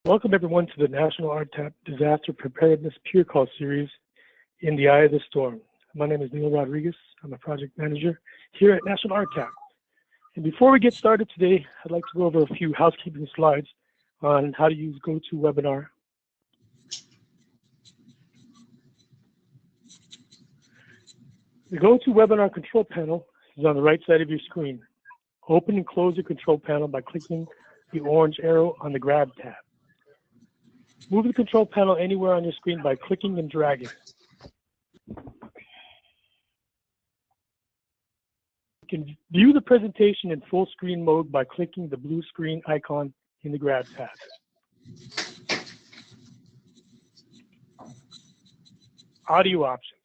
Welcome everyone to the National RTAP Disaster Preparedness Peer Call series, In the Eye of the Storm. My name is Neil Rodriguez. I'm a project manager here at National RTAP. And before we get started today, I'd like to go over a few housekeeping slides on how to use GoToWebinar. The GoToWebinar control panel is on the right side of your screen. Open and close the control panel by clicking the orange arrow on the Grab tab. Move the control panel anywhere on your screen by clicking and dragging. You can view the presentation in full screen mode by clicking the blue screen icon in the Grab tab. Audio options.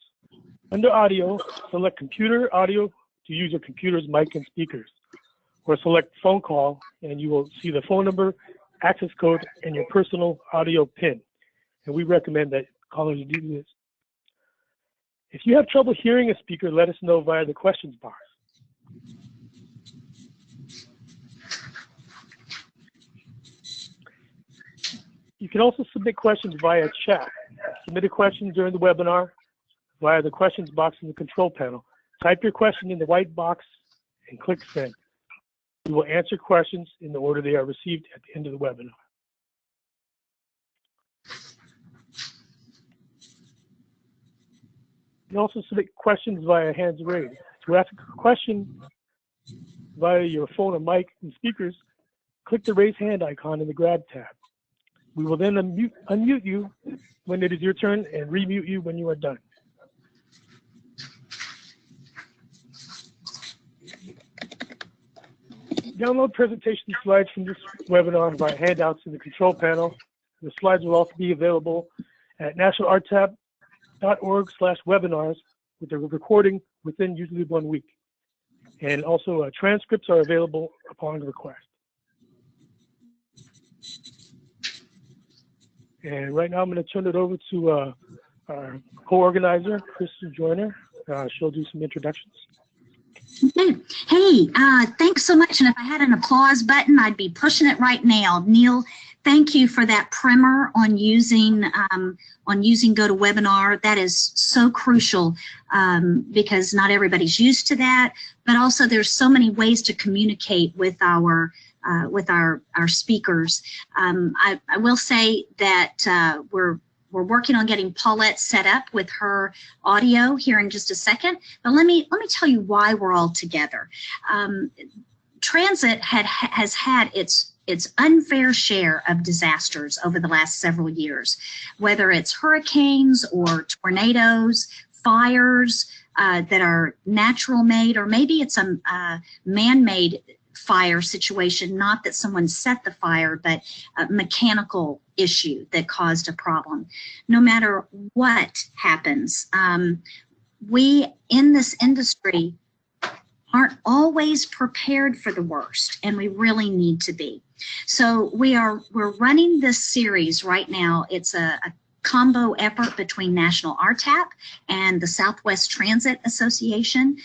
Under audio, select computer audio to use your computer's mic and speakers, or select phone call and you will see the phone number, access code, and your personal audio PIN. And we recommend that callers do this. If you have trouble hearing a speaker, let us know via the questions box. You can also submit questions via chat. Submit a question during the webinar via the questions box in the control panel. Type your question in the white box and click send. We will answer questions in the order they are received at the end of the webinar. You can also submit questions via hands raised. To ask a question via your phone or mic and speakers, click the raise hand icon in the Grab tab. We will then unmute you when it is your turn and remute you when you are done. Download presentation slides from this webinar via handouts in the control panel. The slides will also be available at nationalrtap.org/webinars with the recording within usually 1 week. And also transcripts are available upon request. And right now I'm going to turn it over to our co-organizer, Kristen Joyner. She'll do some introductions. Okay. Hey, thanks so much. And if I had an applause button, I'd be pushing it right now. Neil, thank you for that primer on using GoToWebinar. That is so crucial because not everybody's used to that. But also, there's so many ways to communicate with our speakers. I will say that we're working on getting Paulette set up with her audio here in just a second, but let me tell you why we're all together. Transit has had its unfair share of disasters over the last several years, whether it's hurricanes or tornadoes, fires that are natural made, or maybe it's a man-made fire situation, not that someone set the fire, but a mechanical issue that caused a problem. No matter what happens, we in this industry aren't always prepared for the worst, and we really need to be. So we're running this series right now. It's a combo effort between National RTAP and the Southwest Transit Association.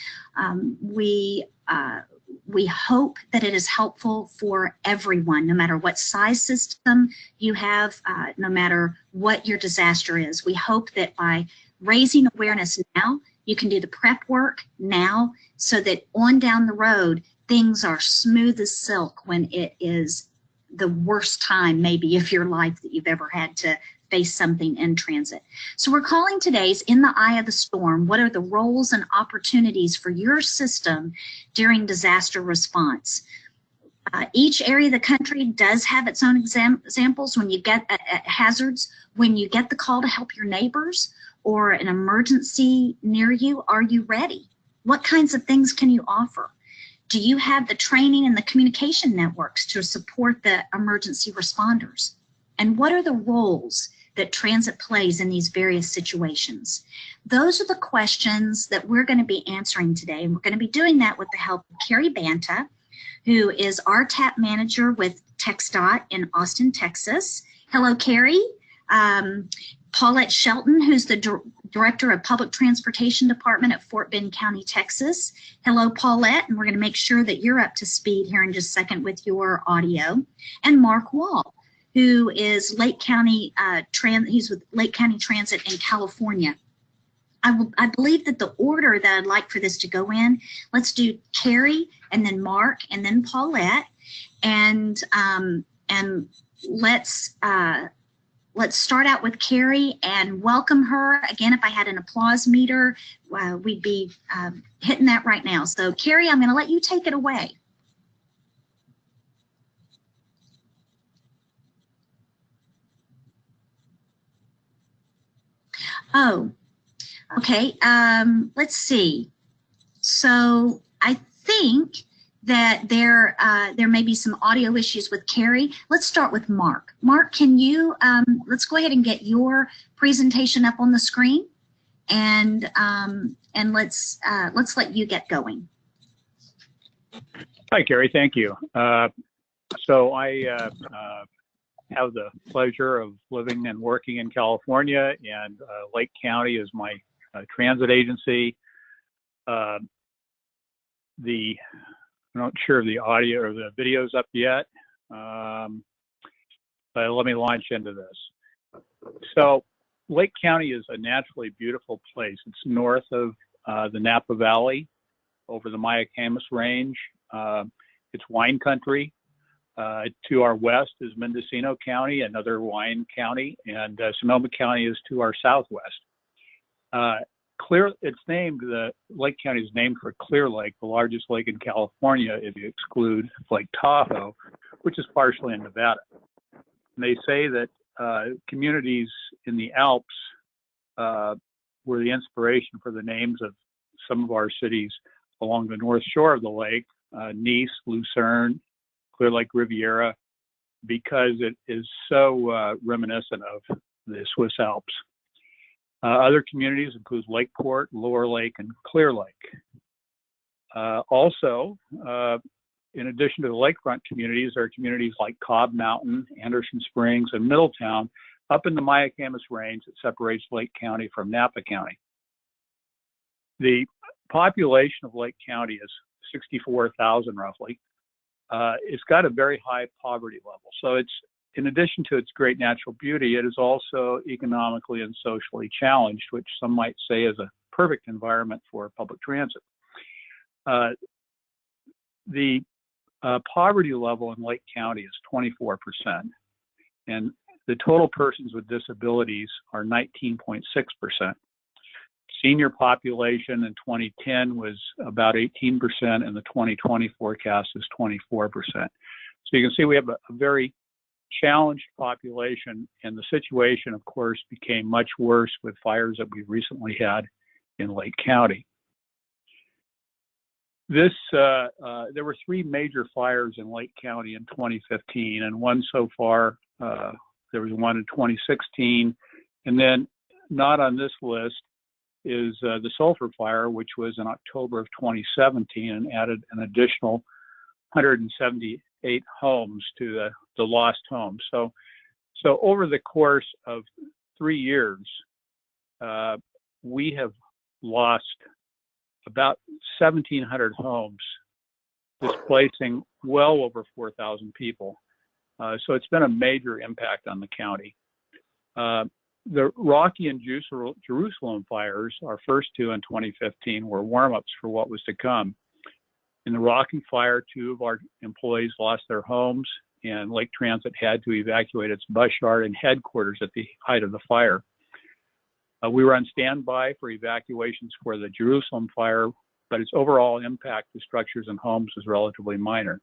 We hope that it is helpful for everyone, no matter what size system you have, no matter what your disaster is. We hope that by raising awareness now, you can do the prep work now so that on down the road, things are smooth as silk when it is the worst time maybe of your life that you've ever had to face something in transit. So we're calling today's In the Eye of the Storm. What are the roles and opportunities for your system during disaster response? Each area of the country does have its own examples. When you get hazards, when you get the call to help your neighbors or an emergency near you, are you ready? What kinds of things can you offer? Do you have the training and the communication networks to support the emergency responders? And what are the roles that transit plays in these various situations? Those are the questions that we're going to be answering today. And we're going to be doing that with the help of Cory Banta, who is RTAP manager with TxDOT in Austin, Texas. Hello, Cory. Paulette Shelton, who's the Director of Public Transportation Department at Fort Bend County, Texas. Hello, Paulette, and we're going to make sure that you're up to speed here in just a second with your audio. And Mark Wall, who is Lake County he's with Lake County Transit in California. I believe that the order that I'd like for this to go in, let's do Carrie and then Mark and then Paulette, and let's start out with Carrie and welcome her. Again, if I had an applause meter, we'd be hitting that right now. So Carrie, I'm going to let you take it away. Oh, okay. Let's see. So I think that there may be some audio issues with Carrie. Let's start with Mark. Mark, can you, let's go ahead and get your presentation up on the screen, and let's let you get going. Hi, Carrie. Thank you. So I have the pleasure of living and working in California, and Lake County is my transit agency. I'm not sure if the audio or the video's up yet, but let me launch into this. So Lake County is a naturally beautiful place. It's north of the Napa Valley, over the Mayacamas Range. It's wine country. To our west is Mendocino County, another wine county, and Sonoma County is to our southwest. Lake County is named for Clear Lake, the largest lake in California if you exclude Lake Tahoe, which is partially in Nevada. And they say that communities in the Alps were the inspiration for the names of some of our cities along the north shore of the lake, Nice, Lucerne, Clear Lake Riviera, because it is so reminiscent of the Swiss Alps. Other communities include Lakeport, Lower Lake, and Clear Lake. Also, in addition to the lakefront communities, there are communities like Cobb Mountain, Anderson Springs, and Middletown up in the Mayacamas Range that separates Lake County from Napa County. The population of Lake County is 64,000 roughly. It's got a very high poverty level. So it's, in addition to its great natural beauty, it is also economically and socially challenged, which some might say is a perfect environment for public transit. The poverty level in Lake County is 24%, and the total persons with disabilities are 19.6%. Senior population in 2010 was about 18%, and the 2020 forecast is 24%. So you can see we have a very challenged population, and the situation, of course, became much worse with fires that we recently had in Lake County. There were 3 major fires in Lake County in 2015, and one so far, there was one in 2016, and then not on this list is the sulfur fire, which was in October of 2017 and added an additional 178 homes to the lost homes. So over the course of 3 years, we have lost about 1,700 homes, displacing well over 4,000 people. So it's been a major impact on the county. The Rocky and Jerusalem fires, our first 2 in 2015, were warm-ups for what was to come. In the Rocky fire, 2 of our employees lost their homes, and Lake Transit had to evacuate its bus yard and headquarters at the height of the fire. We were on standby for evacuations for the Jerusalem fire, but its overall impact to structures and homes was relatively minor.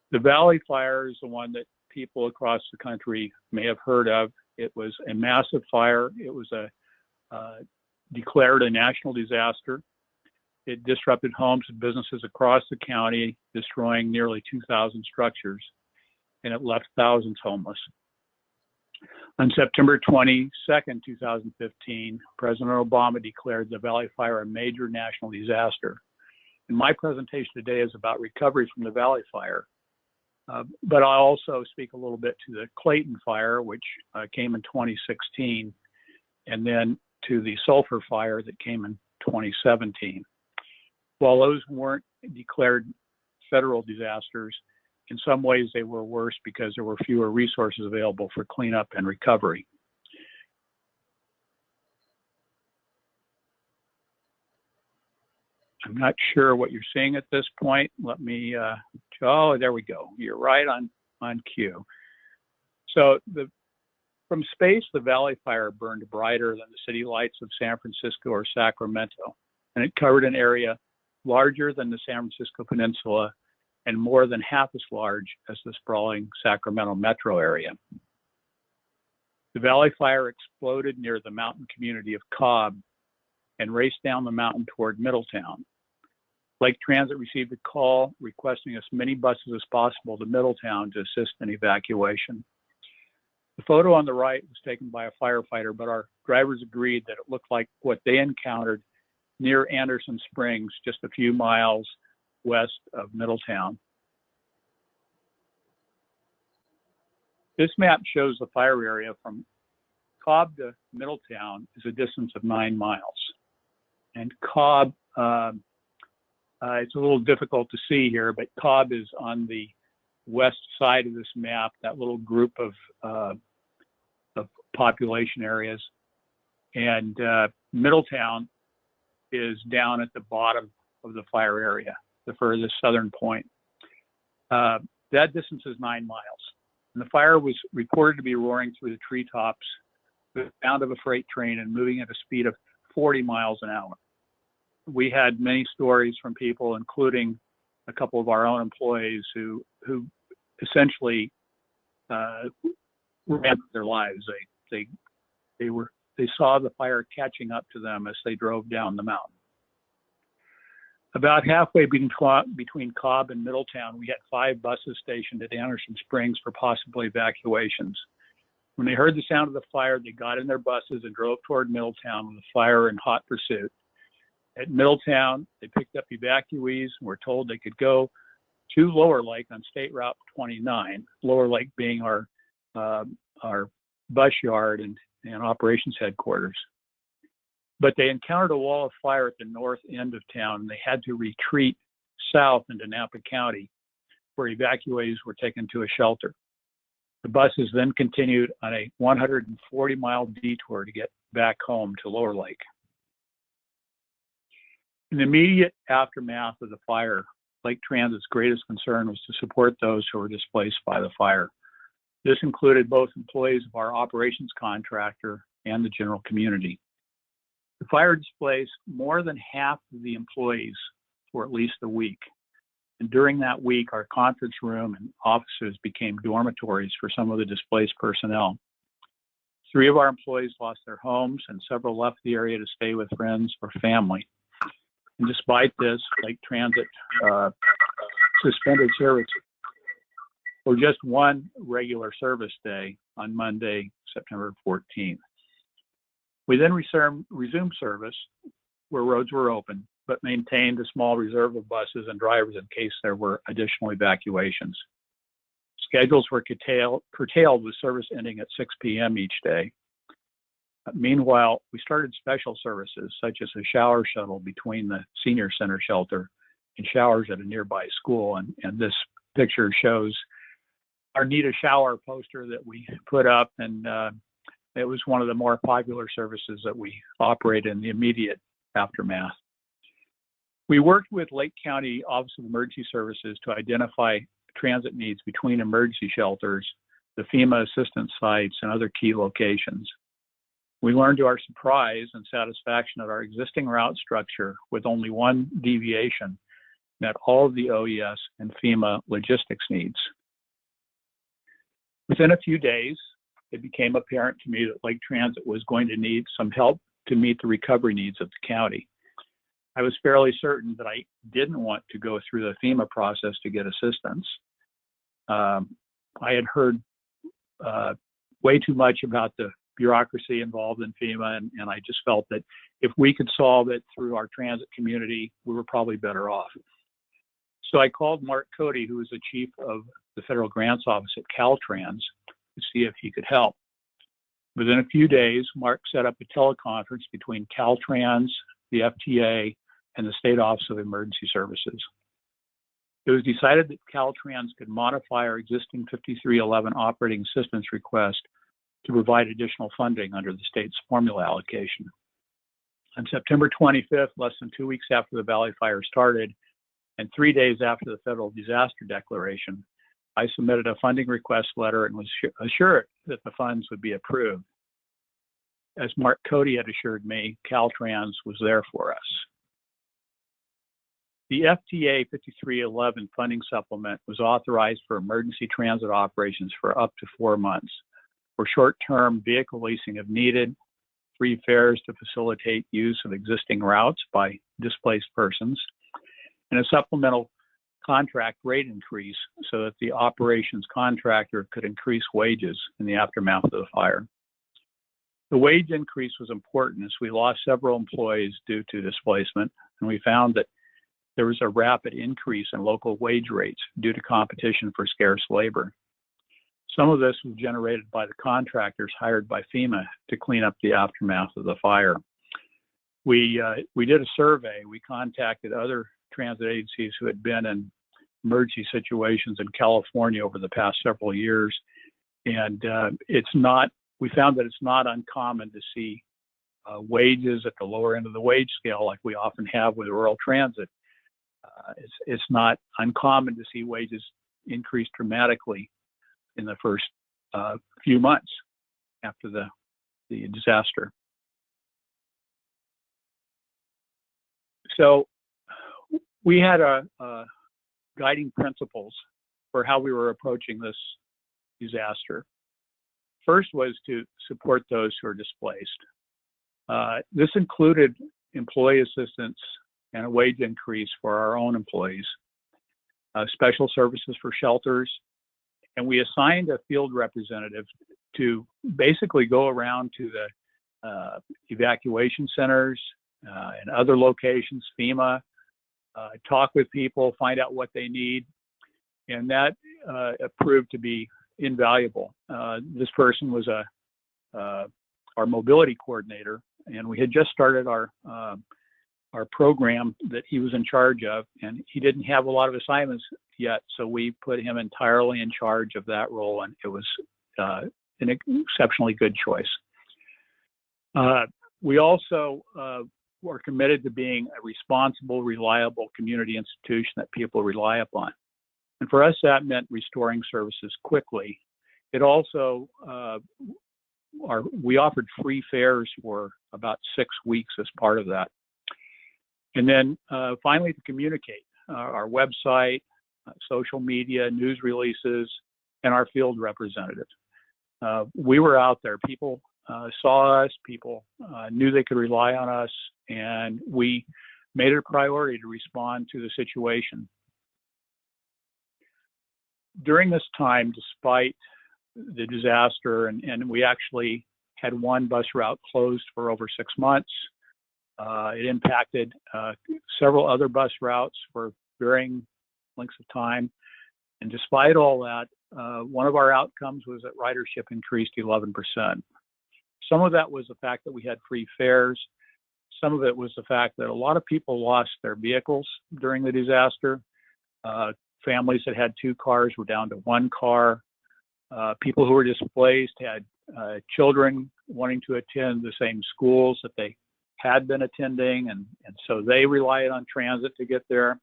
The Valley fire is the one that people across the country may have heard of. It was a massive fire. It was declared a national disaster. It disrupted homes and businesses across the county, destroying nearly 2,000 structures, and it left thousands homeless. On September 22nd, 2015, President Obama declared the Valley Fire a major national disaster. And my presentation today is about recovery from the Valley Fire. But I'll also speak a little bit to the Clayton Fire, which came in 2016, and then to the Sulphur Fire that came in 2017. While those weren't declared federal disasters, In some ways, they were worse because there were fewer resources available for cleanup and recovery. I'm not sure what you're seeing at this point. Let me, oh, there we go. You're right on cue. So from space, the Valley Fire burned brighter than the city lights of San Francisco or Sacramento, and it covered an area larger than the San Francisco Peninsula and more than half as large as the sprawling Sacramento metro area. The Valley Fire exploded near the mountain community of Cobb and raced down the mountain toward Middletown. Lake Transit received a call requesting as many buses as possible to Middletown to assist in evacuation. The photo on the right was taken by a firefighter, but our drivers agreed that it looked like what they encountered near Anderson Springs, just a few miles west of Middletown. This map shows the fire area from Cobb to Middletown is a distance of 9 miles. And Cobb, it's a little difficult to see here, but Cobb is on the west side of this map, that little group of population areas. And Middletown is down at the bottom of the fire area, the furthest southern point. That distance is 9 miles. And the fire was reported to be roaring through the treetops with the sound of a freight train and moving at a speed of 40 miles an hour. We had many stories from people, including a couple of our own employees who essentially ran for their lives. They saw the fire catching up to them as they drove down the mountain. About halfway between Cobb and Middletown, we had 5 buses stationed at Anderson Springs for possible evacuations. When they heard the sound of the fire, they got in their buses and drove toward Middletown with the fire in hot pursuit. At Middletown, they picked up evacuees and were told they could go to Lower Lake on State Route 29, Lower Lake being our bus yard and operations headquarters. But they encountered a wall of fire at the north end of town, and they had to retreat south into Napa County, where evacuees were taken to a shelter. The buses then continued on a 140-mile detour to get back home to Lower Lake. In the immediate aftermath of the fire, Lake Transit's greatest concern was to support those who were displaced by the fire. This included both employees of our operations contractor and the general community. The fire displaced more than half of the employees for at least a week. And during that week, our conference room and offices became dormitories for some of the displaced personnel. 3 of our employees lost their homes, and several left the area to stay with friends or family. And despite this, Lake Transit suspended service for just one regular service day on Monday, September 14th. We then resumed service where roads were open, but maintained a small reserve of buses and drivers in case there were additional evacuations. Schedules were curtailed with service ending at 6 p.m. each day. Meanwhile, we started special services such as a shower shuttle between the senior center shelter and showers at a nearby school. And this picture shows our Need a Shower poster that we put up, and it was one of the more popular services that we operate in the immediate aftermath. We worked with Lake County Office of Emergency Services to identify transit needs between emergency shelters, the FEMA assistance sites, and other key locations. We learned to our surprise and satisfaction that our existing route structure, with only one deviation, met all of the OES and FEMA logistics needs. Within a few days, it became apparent to me that Lake Transit was going to need some help to meet the recovery needs of the county. I was fairly certain that I didn't want to go through the FEMA process to get assistance. I had heard way too much about the bureaucracy involved in FEMA, and I just felt that if we could solve it through our transit community, we were probably better off. So I called Mark Cody, who was the chief of the Federal Grants Office at Caltrans, to see if he could help. Within a few days, Mark set up a teleconference between Caltrans, the FTA, and the State Office of Emergency Services. It was decided that Caltrans could modify our existing 5311 operating assistance request to provide additional funding under the state's formula allocation. On September 25th, less than 2 weeks after the Valley Fire started, and 3 days after the federal disaster declaration, I submitted a funding request letter and was assured that the funds would be approved. As Mark Cody had assured me, Caltrans was there for us. The FTA 5311 funding supplement was authorized for emergency transit operations for up to 4 months, for short-term vehicle leasing if needed, free fares to facilitate use of existing routes by displaced persons, and a supplemental contract rate increase so that the operations contractor could increase wages in the aftermath of the fire. The wage increase was important as we lost several employees due to displacement, and we found that there was a rapid increase in local wage rates due to competition for scarce labor. Some of this was generated by the contractors hired by FEMA to clean up the aftermath of the fire. We did a survey. We contacted other transit agencies who had been in emergency situations in California over the past several years, and we found that it's not uncommon to see wages at the lower end of the wage scale like we often have with rural transit. It's not uncommon to see wages increase dramatically in the first few months after the disaster. So we had guiding principles for how we were approaching this disaster. First was to support those who are displaced. This included employee assistance and a wage increase for our own employees, special services for shelters, and we assigned a field representative to basically go around to the evacuation centers and other locations, FEMA, talk with people, find out what they need, and that proved to be invaluable. This person was our mobility coordinator, and we had just started our program that he was in charge of, and he didn't have a lot of assignments yet, so we put him entirely in charge of that role, and it was an exceptionally good choice. We also were committed to being a responsible, reliable community institution that people rely upon. And for us, that meant restoring services quickly. It also, we offered free fares for about 6 weeks as part of that. And then finally, to communicate, our website, social media, news releases, and our field representative. We were out there. People saw us, people knew they could rely on us, and we made it a priority to respond to the situation. During this time, despite the disaster, and we actually had one bus route closed for over 6 months, it impacted several other bus routes for varying lengths of time. And despite all that, one of our outcomes was that ridership increased 11%. Some of that was the fact that we had free fares. Some of it was the fact that a lot of people lost their vehicles during the disaster. Families that had 2 cars were down to 1 car. People who were displaced had children wanting to attend the same schools that they had been attending, and so they relied on transit to get there.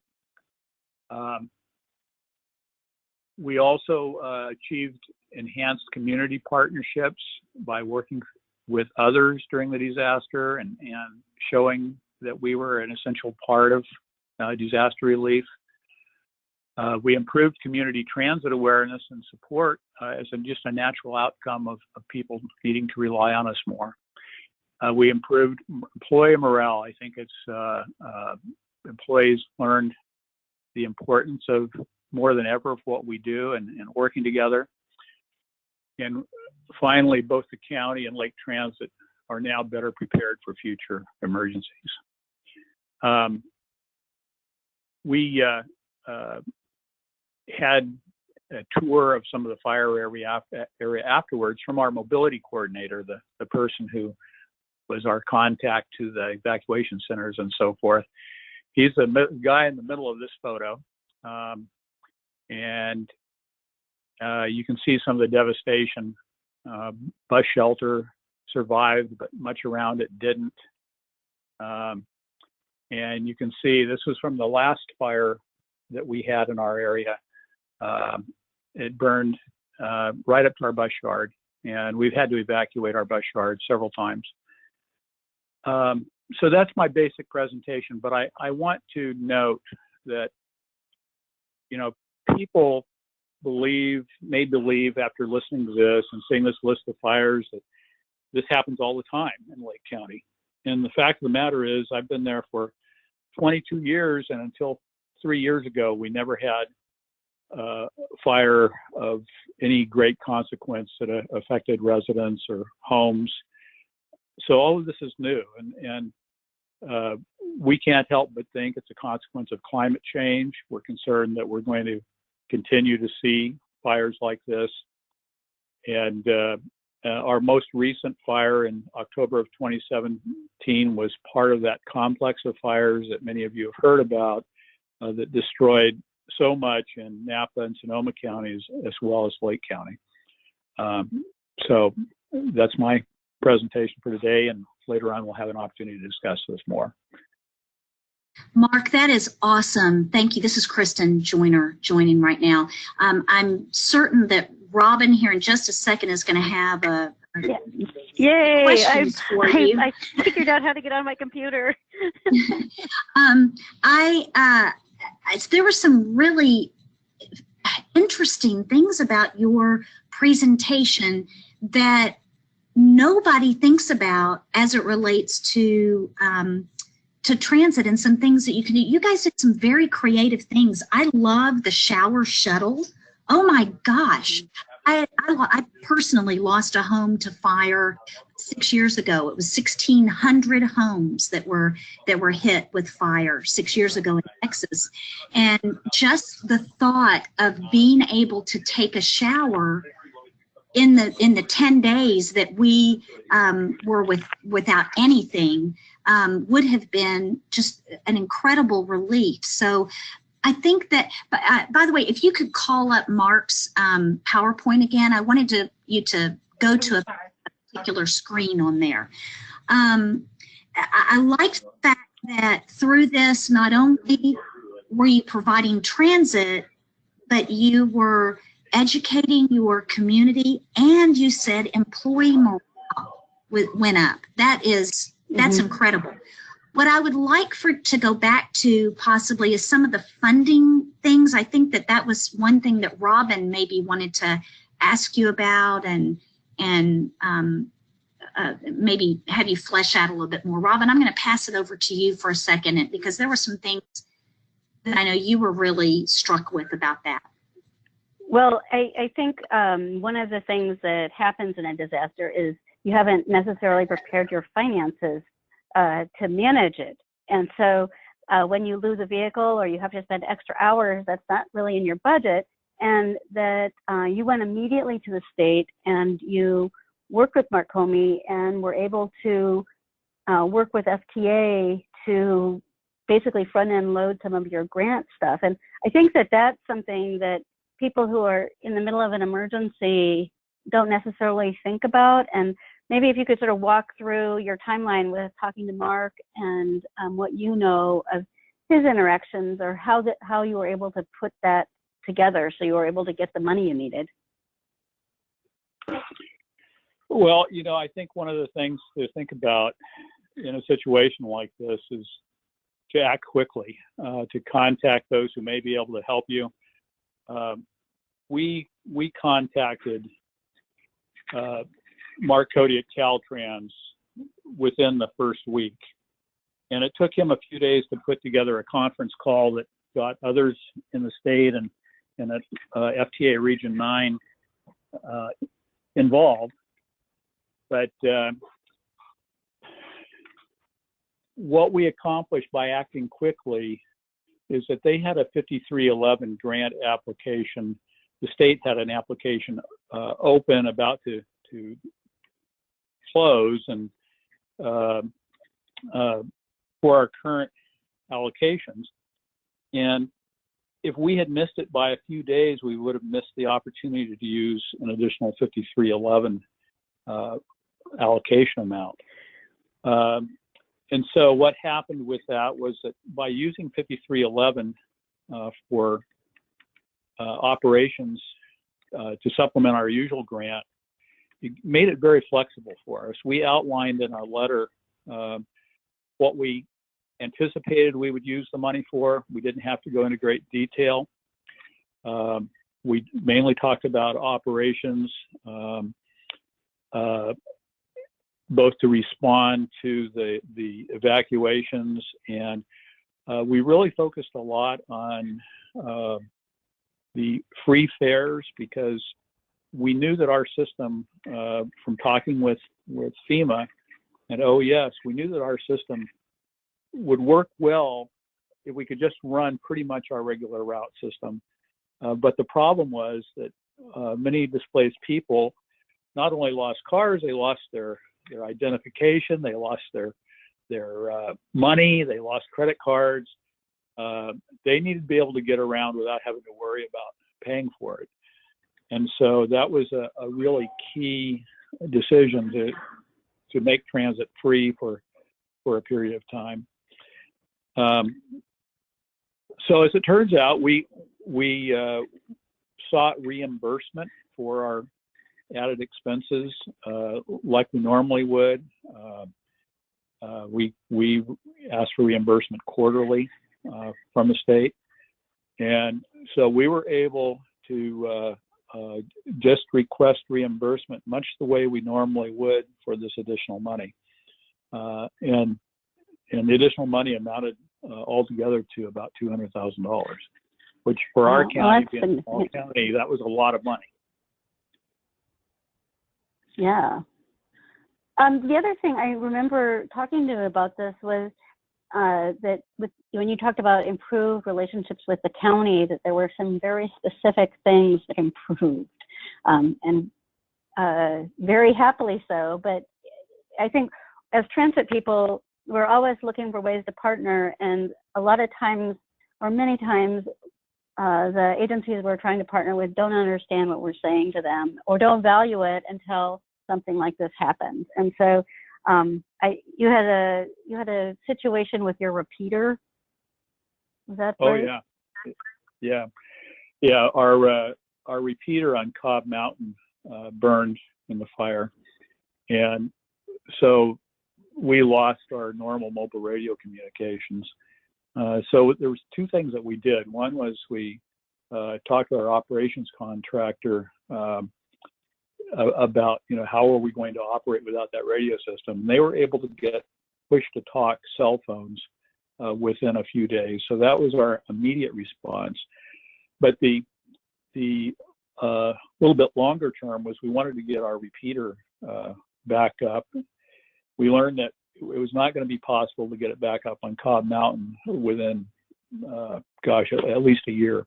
We also achieved enhanced community partnerships by working with others during the disaster and showing that we were an essential part of disaster relief. We improved community transit awareness and support as just a natural outcome of people needing to rely on us more. We improved employee morale. I think it's employees learned the importance of more than ever of what we do and working together. And finally, both the county and Lake Transit are now better prepared for future emergencies. We had a tour of some of the fire area afterwards from our mobility coordinator, the person who was our contact to the evacuation centers and so forth. He's the guy in the middle of this photo. And you can see some of the devastation. Bus shelter survived, but much around it didn't. And you can see this was from the last fire that we had in our area. It burned right up to our bus yard, and we've had to evacuate our bus yard several times. So that's my basic presentation, but I want to note that, you know, people may believe after listening to this and seeing this list of fires that this happens all the time in Lake County. And the fact of the matter is I've been there for 22 years, and until 3 years ago, we never had fire of any great consequence that affected residents or homes. So all of this is new, and we can't help but think it's a consequence of climate change. We're concerned that we're going to continue to see fires like this. And our most recent fire in October of 2017 was part of that complex of fires that many of you have heard about that destroyed so much in Napa and Sonoma counties, as well as Lake County. So that's my presentation for today, and later on we'll have an opportunity to discuss this more. Mark, that is awesome. Thank you. This is Kristen Joyner joining right now. I'm certain that Robin here in just a second is going to have Yay! questions for you. I figured out how to get on my computer. There were some really interesting things about your presentation that nobody thinks about as it relates to transit, and some things that you can do. You guys did some very creative things. I love the shower shuttle. Oh my gosh. I personally lost a home to fire 6 years ago. It was 1,600 homes that were hit with fire 6 years ago in Texas. And just the thought of being able to take a shower in the 10 days that we were without anything would have been just an incredible relief. So I think that, by the way, if you could call up Mark's PowerPoint again, I wanted you to go to a particular screen on there. I liked the fact that through this, not only were you providing transit, but you were educating your community, and you said employee morale went up. That's incredible. What I would like to go back to possibly is some of the funding things. I think that was one thing that Robin maybe wanted to ask you about, and maybe have you flesh out a little bit more. Robin, I'm going to pass it over to you for a second, because there were some things that I know you were really struck with about that. Well, I think one of the things that happens in a disaster is you haven't necessarily prepared your finances to manage it. And so when you lose a vehicle or you have to spend extra hours, that's not really in your budget, and that you went immediately to the state and you worked with Mark Comey and were able to work with SWTA to basically front-end load some of your grant stuff. And I think that that's something that people who are in the middle of an emergency don't necessarily think about. And maybe if you could sort of walk through your timeline with talking to Mark and what you know of his interactions, or how you were able to put that together so you were able to get the money you needed. Well, you know, I think one of the things to think about in a situation like this is to act quickly, to contact those who may be able to help you. We contacted Mark Cody at Caltrans within the first week, and it took him a few days to put together a conference call that got others in the state and at FTA Region 9 involved. But what we accomplished by acting quickly is that they had a 5311 grant application. The state had an application open, about to close, and for our current allocations. And if we had missed it by a few days, we would have missed the opportunity to use an additional 5311 allocation amount. And so what happened with that was that by using 5311 for operations to supplement our usual grant, it made it very flexible for us. We outlined in our letter what we anticipated we would use the money for. We didn't have to go into great detail. We mainly talked about operations, both to respond to the evacuations, and we really focused a lot on the free fares, because we knew that our system, from talking with FEMA and OES, we knew that our system would work well if we could just run pretty much our regular route system. But the problem was that many displaced people not only lost cars, they lost their identification, they lost their money, they lost credit cards. They needed to be able to get around without having to worry about paying for it. And so that was a really key decision to make transit free for a period of time. So as it turns out, we sought reimbursement for our added expenses like we normally would. We asked for reimbursement quarterly from the state, and so we were able to just request reimbursement much the way we normally would for this additional money, and the additional money amounted altogether to about $200,000, which for our county, being a small county, that was a lot of money. Yeah. The other thing I remember talking to you about this was that when you talked about improved relationships with the county, that there were some very specific things that improved, and very happily so. But I think as transit people, we're always looking for ways to partner, and a lot of times, or many times, the agencies we're trying to partner with don't understand what we're saying to them, or don't value it until something like this happens. And so you had a situation with your repeater. Is that right? Oh yeah. Our repeater on Cobb Mountain burned in the fire, and so we lost our normal mobile radio communications. So there was two things that we did. One was we talked to our operations contractor about, how are we going to operate without that radio system? And they were able to get push-to-talk cell phones within a few days. So that was our immediate response. But the little bit longer term was we wanted to get our repeater back up. We learned that it was not going to be possible to get it back up on Cobb Mountain within, at least a year.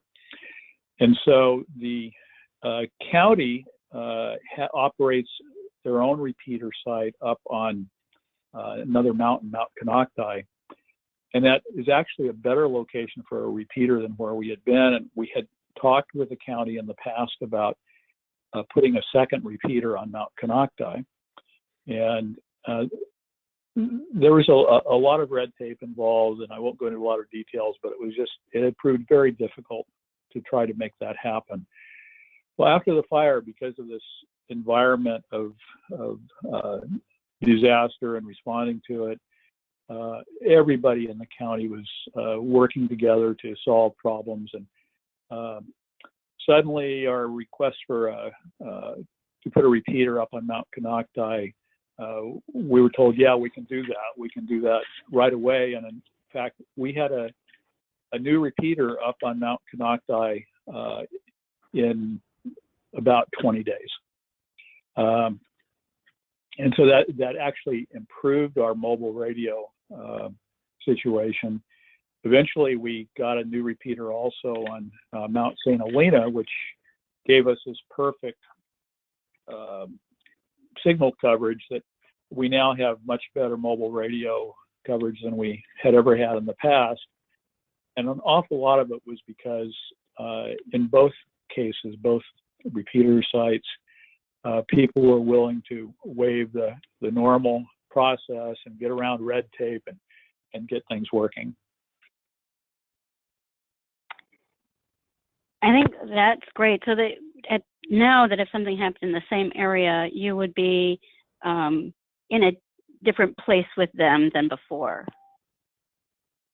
And so the county operates their own repeater site up on another mountain, Mount Konocti. And that is actually a better location for a repeater than where we had been. And we had talked with the county in the past about putting a second repeater on Mount Konocti. And there was a lot of red tape involved, and I won't go into a lot of details, but it had proved very difficult to try to make that happen. Well, after the fire, because of this environment of disaster and responding to it, everybody in the county was working together to solve problems. And suddenly our request for to put a repeater up on Mount Konocti, we were told, yeah, we can do that. We can do that right away. And in fact, we had a new repeater up on Mount Konocti in about 20 days. And so that actually improved our mobile radio situation. Eventually, we got a new repeater also on Mount St. Helena, which gave us this perfect signal coverage that we now have much better mobile radio coverage than we had ever had in the past. And an awful lot of it was because in both cases, both repeater sites, people were willing to waive the normal process and get around red tape and get things working. I think that's great. So that now that if something happened in the same area, you would be in a different place with them than before.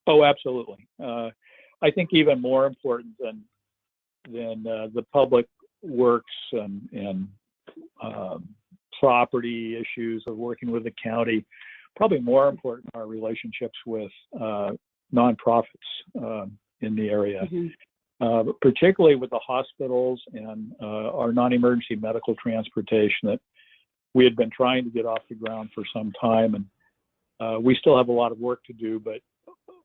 Oh, absolutely. I think even more important than the public works and property issues of working with the county, probably more important are relationships with nonprofits in the area. Mm-hmm. Particularly with the hospitals and our non-emergency medical transportation that we had been trying to get off the ground for some time, and we still have a lot of work to do, but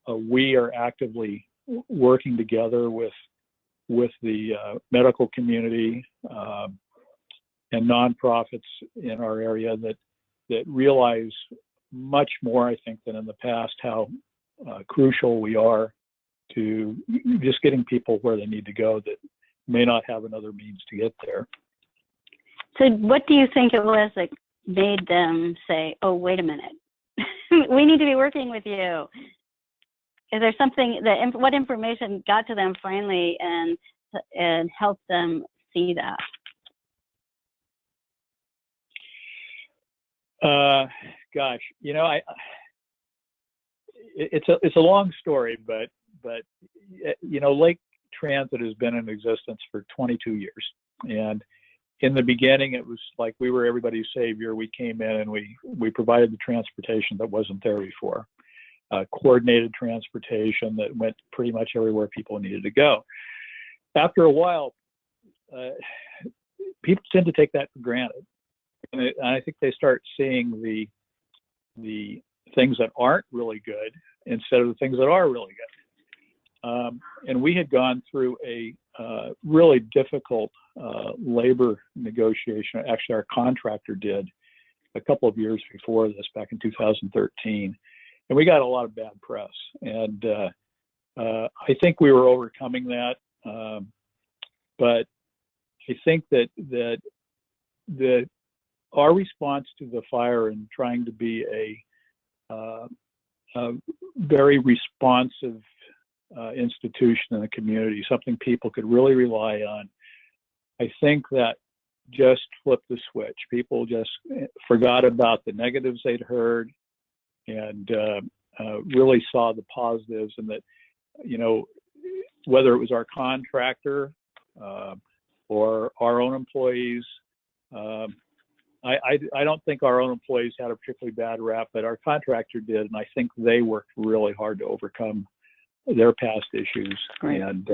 we are actively working together with the medical community and nonprofits in our area that realize much more, I think, than in the past how crucial we are to just getting people where they need to go that may not have another means to get there. So what do you think it was that made them say, oh, wait a minute, we need to be working with you? Is there something that, what information got to them finally and helped them see that? Gosh, you know, it's a long story, but you know, Lake Transit has been in existence for 22 years, and in the beginning, it was like we were everybody's savior. We came in and we provided the transportation that wasn't there before. Coordinated transportation that went pretty much everywhere people needed to go. After a while, people tend to take that for granted, and I think they start seeing the things that aren't really good instead of the things that are really good. And we had gone through a really difficult labor negotiation. Actually, our contractor did a couple of years before this, back in 2013. And we got a lot of bad press, and I think we were overcoming that. But I think that our response to the fire and trying to be a very responsive institution in the community, something people could really rely on, I think that just flipped the switch. People just forgot about the negatives they'd heard and really saw the positives, and that, you know, whether it was our contractor or our own employees, I don't think our own employees had a particularly bad rap, but our contractor did, and I think they worked really hard to overcome their past issues. Right. And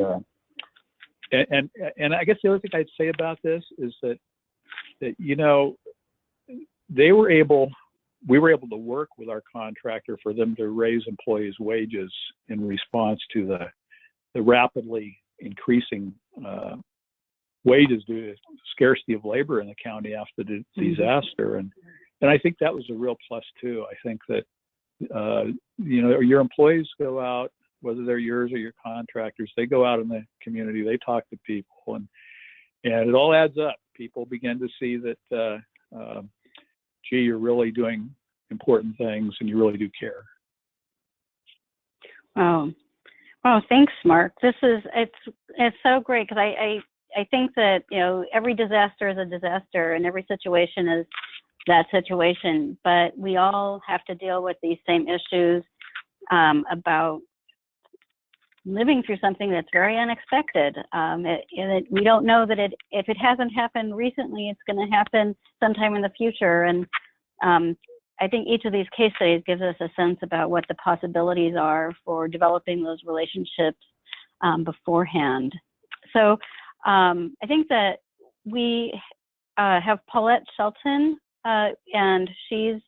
I guess the other thing I'd say about this is that you know, we were able to work with our contractor for them to raise employees' wages in response to the rapidly increasing wages due to scarcity of labor in the county after the disaster. And I think that was a real plus too. I think that, you know, your employees go out, whether they're yours or your contractors, they go out in the community, they talk to people, and it all adds up. People begin to see that, gee, you're really doing important things and you really do care. Wow. Wow, thanks, Mark. It's so great, because I think that, you know, every disaster is a disaster and every situation is that situation, but we all have to deal with these same issues about living through something that's very unexpected. We don't know that if it hasn't happened recently, it's going to happen sometime in the future. And I think each of these case studies gives us a sense about what the possibilities are for developing those relationships beforehand. So I think that we have Paulette Shelton, and she's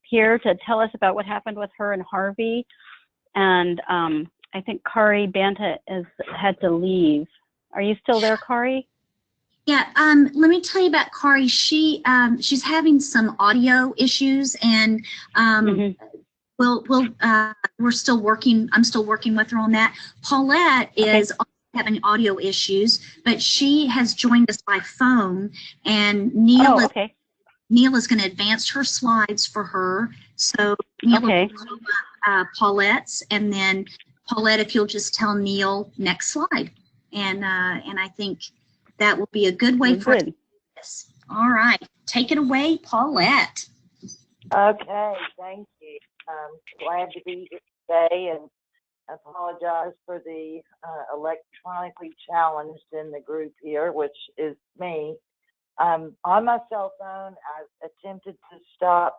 here to tell us about what happened with her and Harvey. And I think Cory Banta had to leave. Are you still there, Cory? Yeah, let me tell you about Cory. She's having some audio issues, and Well, we're still working. I'm still working with her on that. Paulette is also having audio issues, but she has joined us by phone, and Neil is going to advance her slides for her. So Neil will show Paulette's, and then Paulette, if you'll just tell Neil next slide, and I think that will be a good way for us to do this. All right, take it away, Paulette. Okay, thank you. Glad to be here today, and apologize for the electronically challenged in the group here, which is me. On my cell phone, I've attempted to stop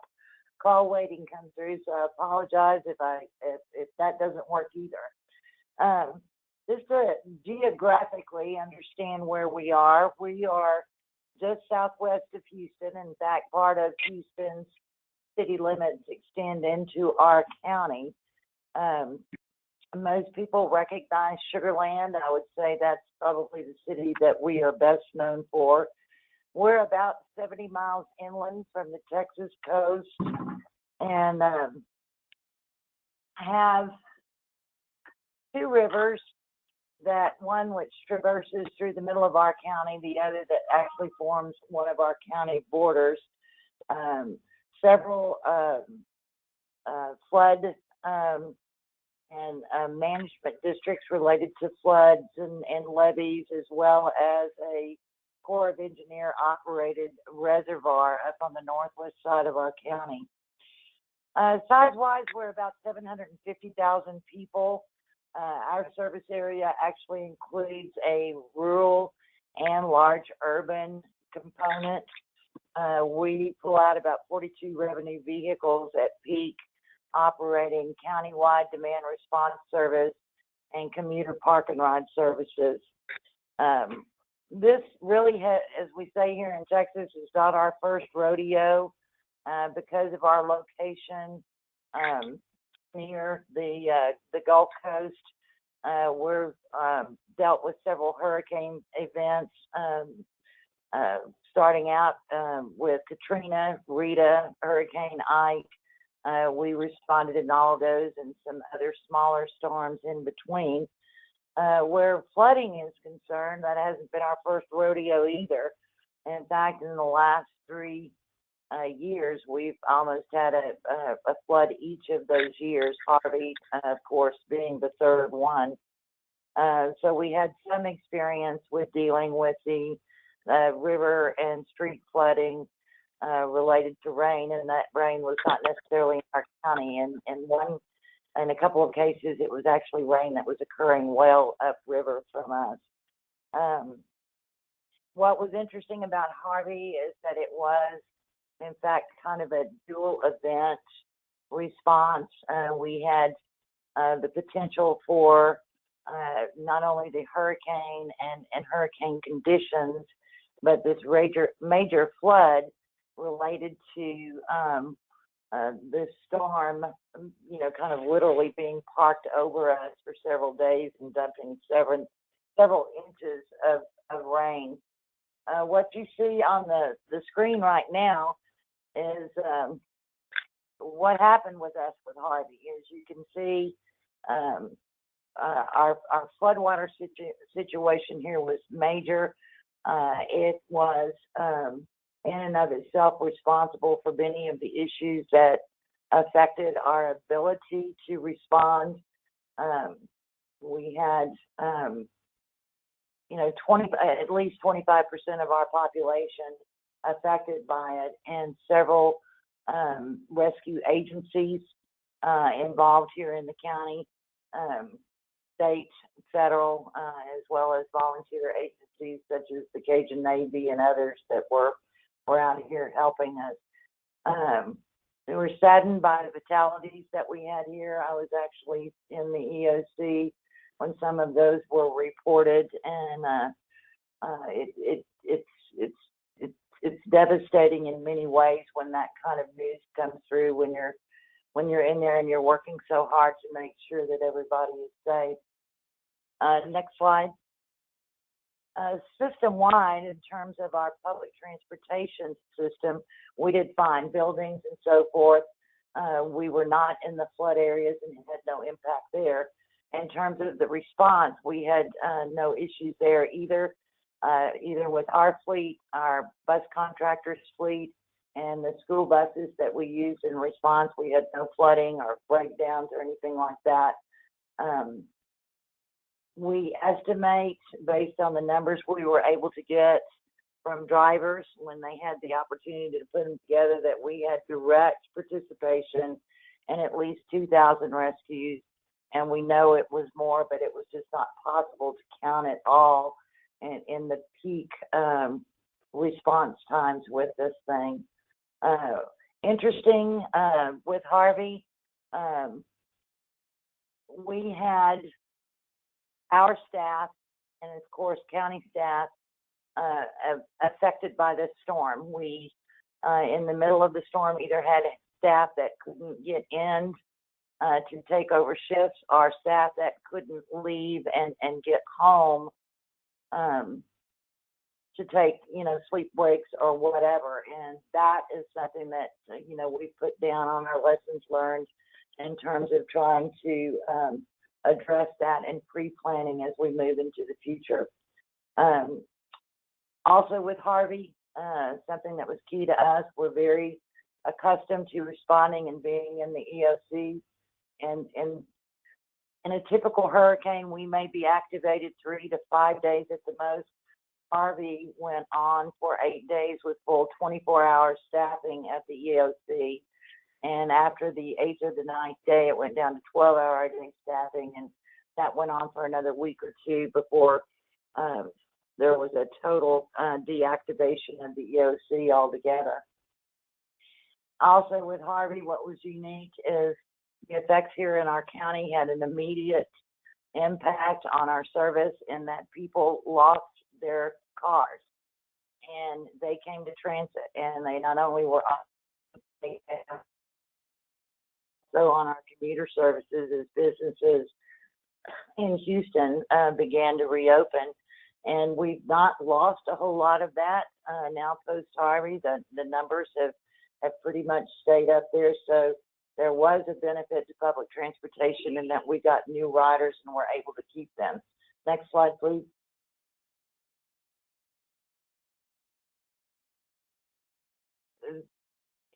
call waiting come through, so I apologize if that doesn't work either. Just to geographically understand where we are just southwest of Houston. In fact, part of Houston's city limits extend into our county. Most people recognize Sugar Land. I would say that's probably the city that we are best known for. We're about 70 miles inland from the Texas coast, and have two rivers, that one which traverses through the middle of our county, the other that actually forms one of our county borders. Several flood and management districts related to floods and levees, as well as a Corps of Engineer operated reservoir up on the northwest side of our county. Size-wise, we're about 750,000 people. Our service area actually includes a rural and large urban component. We pull out about 42 revenue vehicles at peak, operating countywide demand response service and commuter park and ride services. This really, as we say here in Texas, is not our first rodeo because of our location near the Gulf Coast. We're dealt with several hurricane events, starting out with Katrina, Rita, Hurricane Ike. We responded in all of those and some other smaller storms in between. Where flooding is concerned, that hasn't been our first rodeo either. In fact, in the last 3 years, we've almost had a flood each of those years, Harvey, of course, being the third one. So we had some experience with dealing with the river and street flooding related to rain, and that rain was not necessarily in our county. In a couple of cases, it was actually rain that was occurring well upriver from us. What was interesting about Harvey is that it was, in fact, kind of a dual event response. We had the potential for not only the hurricane and hurricane conditions, but this major flood related to this storm, kind of literally being parked over us for several days and dumping several inches of rain. What you see on the screen right now is what happened with us with Harvey. As you can see, our floodwater situation here was major. It was in and of itself responsible for many of the issues that affected our ability to respond. We had, at least 25% of our population affected by it, and several rescue agencies involved here in the county, state, federal, as well as volunteer agencies such as the Cajun Navy and others that were out here helping us. We were saddened by the fatalities that we had here. I was actually in the EOC when some of those were reported, and it's devastating in many ways when that kind of news comes through, when you're in there and you're working so hard to make sure that everybody is safe. Next slide. System-wide, in terms of our public transportation system, we did find buildings and so forth we were not in the flood areas and had no impact there. In terms of the response, we had no issues there either, either with our fleet, our bus contractors' fleet, and the school buses that we used in response. We had no flooding or breakdowns or anything like that. We estimate, based on the numbers we were able to get from drivers when they had the opportunity to put them together, that we had direct participation in at least 2,000 rescues. And we know it was more, but it was just not possible to count it all in the peak response times with this thing. Interesting, with Harvey, we had our staff and, of course, county staff affected by this storm. We, in the middle of the storm, either had staff that couldn't get in to take over shifts, or staff that couldn't leave and get home to take, sleep breaks or whatever. And that is something that, we put down on our lessons learned in terms of trying to address that and pre-planning as we move into the future. Also with Harvey, something that was key to us, we're very accustomed to responding and being in the EOC. And in a typical hurricane, we may be activated 3 to 5 days at the most. Harvey went on for 8 days with full 24-hour staffing at the EOC. And after the 8th or the 9th day, it went down to 12-hour day staffing. And that went on for another week or two before there was a total deactivation of the EOC altogether. Also with Harvey, what was unique is the effects here in our county had an immediate impact on our service in that people lost their cars and they came to transit, and they not only were so on our commuter services as businesses in Houston began to reopen. And we've not lost a whole lot of that now post Harvey. The numbers have pretty much stayed up there. So there was a benefit to public transportation in that we got new riders and were able to keep them. Next slide, please.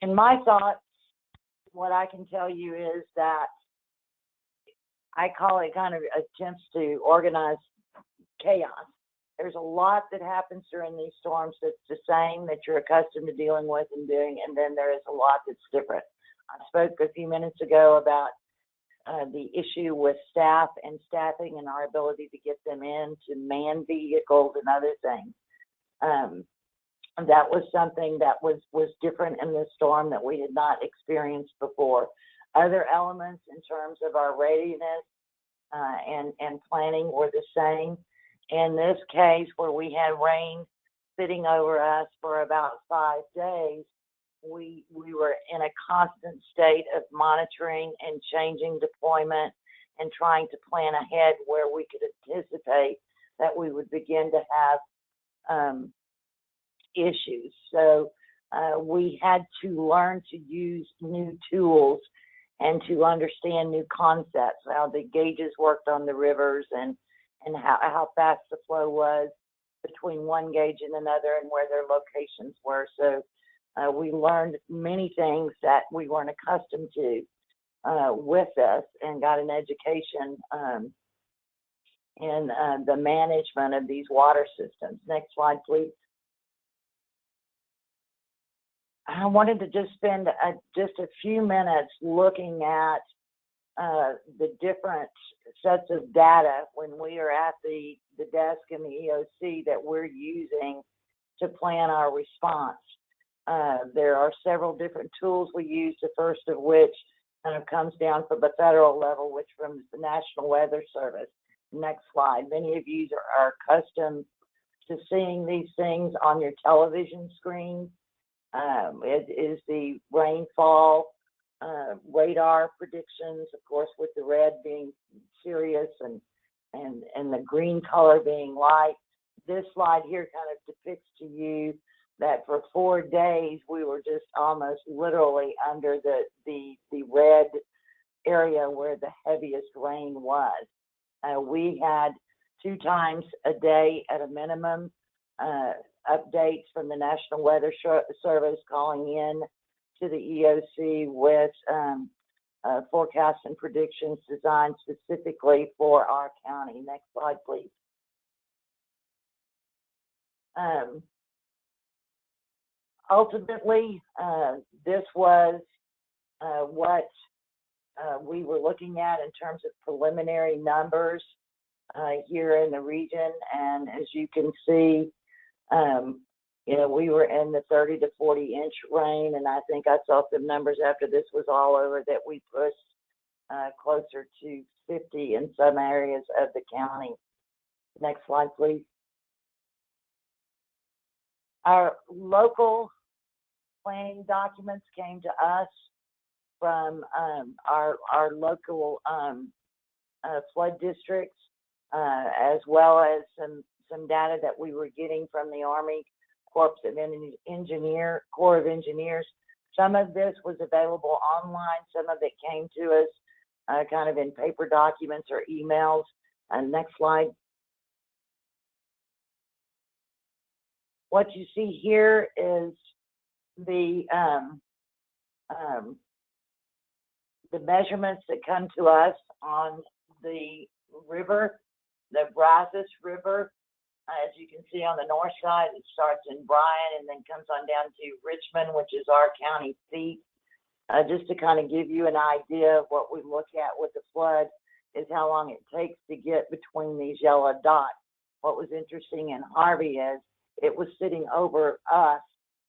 In my thoughts, what I can tell you is that I call it kind of attempts to organize chaos. There's a lot that happens during these storms that's the same, that you're accustomed to dealing with and doing, and then there is a lot that's different. I spoke a few minutes ago about the issue with staff and staffing and our ability to get them in to man vehicles and other things. That was something that was different in this storm that we had not experienced before. Other elements in terms of our readiness and planning were the same. In this case, where we had rain sitting over us for about 5 days, we were in a constant state of monitoring and changing deployment and trying to plan ahead where we could anticipate that we would begin to have issues. So we had to learn to use new tools and to understand new concepts, how the gauges worked on the rivers and how fast the flow was between one gauge and another and where their locations were. So we learned many things that we weren't accustomed to with us, and got an education in the management of these water systems. Next slide, please. I wanted to just spend just a few minutes looking at the different sets of data when we are at the desk in the EOC that we're using to plan our response. There are several different tools we use, the first of which kind of comes down from the federal level, which from the National Weather Service. Next slide. Many of you are accustomed to seeing these things on your television screen. It is the rainfall radar predictions, of course, with the red being serious and the green color being light. This slide here kind of depicts to you that for 4 days we were just almost literally under the red area where the heaviest rain was. We had 2 times a day at a minimum updates from the National Weather Service calling in to the EOC with forecasts and predictions designed specifically for our county. Next slide, please. Ultimately, this was what we were looking at in terms of preliminary numbers here in the region. And as you can see, you know, we were in the 30 to 40 inch rain, and I think I saw some numbers after this was all over that we pushed closer to 50 in some areas of the county. Next slide, please. Our local planning documents came to us from our local flood districts, as well as some data that we were getting from the Army Corps of Engineers. Some of this was available online. Some of it came to us kind of in paper documents or emails. Next slide. What you see here is the measurements that come to us on the river, the Brazos River. As you can see on the north side, it starts in Bryan and then comes on down to Richmond, which is our county seat. Just to kind of give you an idea of what we look at with the flood is how long it takes to get between these yellow dots. What was interesting in Harvey is it was sitting over us,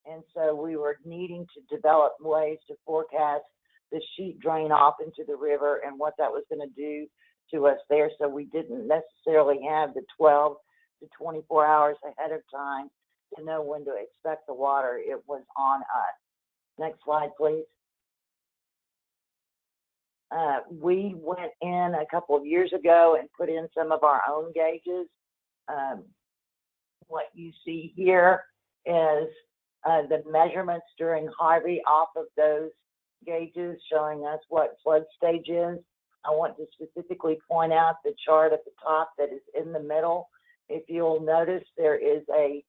and so we were needing to develop ways to forecast the sheet drain off into the river and what that was going to do to us there. So we didn't necessarily have the 12 to 24 hours ahead of time to know when to expect the water. It was on us. Next slide, please. We went in a couple of years ago and put in some of our own gauges. What you see here is the measurements during Harvey off of those gauges showing us what flood stage is. I want to specifically point out the chart at the top that is in the middle. If you'll notice, there is a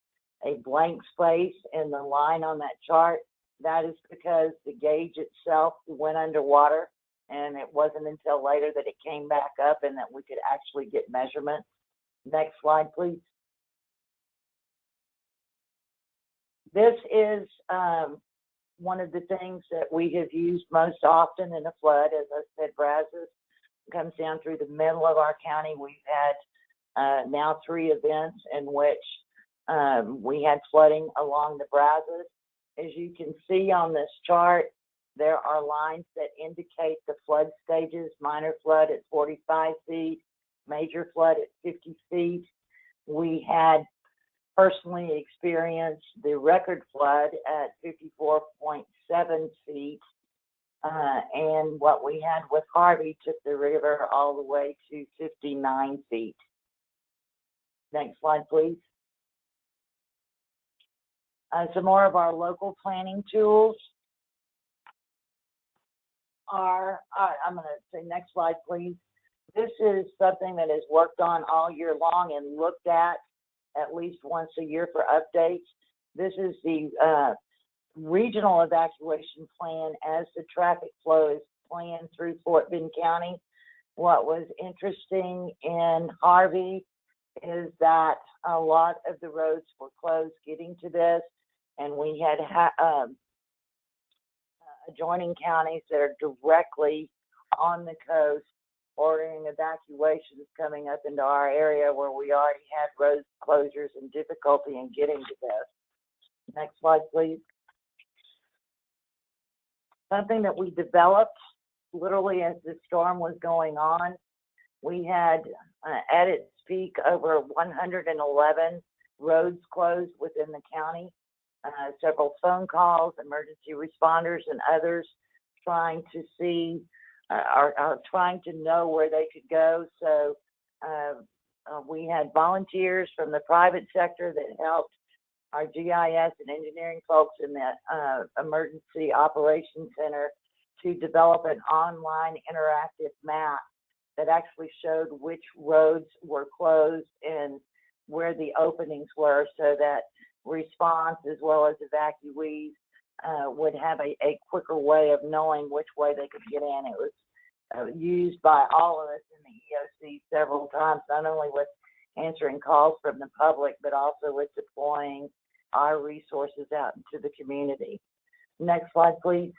blank space in the line on that chart. That is because the gauge itself went underwater, and it wasn't until later that it came back up and that we could actually get measurements. Next slide, please. This is one of the things that we have used most often in a flood. As I said, Brazos comes down through the middle of our county. We've had now 3 events in which we had flooding along the Brazos. As you can see on this chart, there are lines that indicate the flood stages. Minor flood at 45 feet, major flood at 50 feet. We had personally experienced the record flood at 54.7 feet. And what we had with Harvey took the river all the way to 59 feet. Next slide, please. Some more of our local planning tools are, I'm going to say next slide, please. This is something that is worked on all year long and looked at least once a year for updates. This is the regional evacuation plan as the traffic flow is planned through Fort Bend County. What was interesting in Harvey is that a lot of the roads were closed getting to this, and we had adjoining counties that are directly on the coast ordering evacuations coming up into our area where we already had road closures and difficulty in getting to this. Next slide, please. Something that we developed literally as the storm was going on. We had at its peak over 111 roads closed within the county. Several phone calls, emergency responders and others trying to see are trying to know where they could go. So we had volunteers from the private sector that helped our GIS and engineering folks in the Emergency Operations Center to develop an online interactive map that actually showed which roads were closed and where the openings were, so that response as well as evacuees would have a quicker way of knowing which way they could get in. It was used by all of us in the EOC several times, not only with answering calls from the public, but also with deploying our resources out into the community. Next slide, please.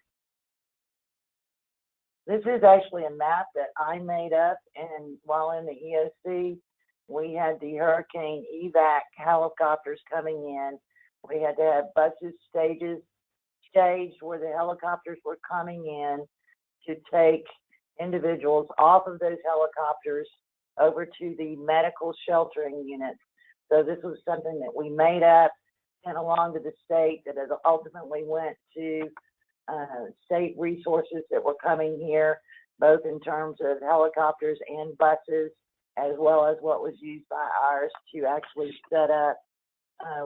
This is actually a map that I made up, and while in the EOC, we had the hurricane evac helicopters coming in. We had to have buses staged where the helicopters were coming in to take individuals off of those helicopters over to the medical sheltering units. So this was something that we made up, sent along to the state, that it ultimately went to state resources that were coming here, both in terms of helicopters and buses, as well as what was used by ours to actually set up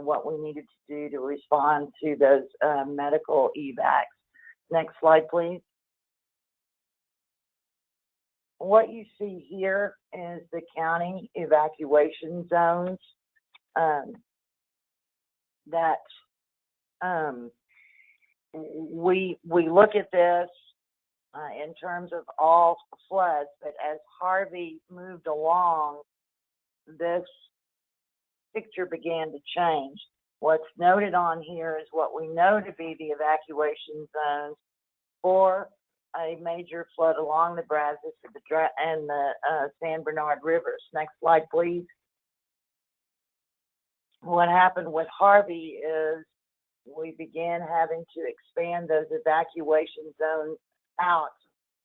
what we needed to do to respond to those medical evacs. Next slide, please. What you see here is the county evacuation zones that we look at this in terms of all floods, but as Harvey moved along, this picture began to change. What's noted on here is what we know to be the evacuation zones for a major flood along the Brazos and the San Bernard rivers. Next slide, please. What happened with Harvey is we began having to expand those evacuation zones out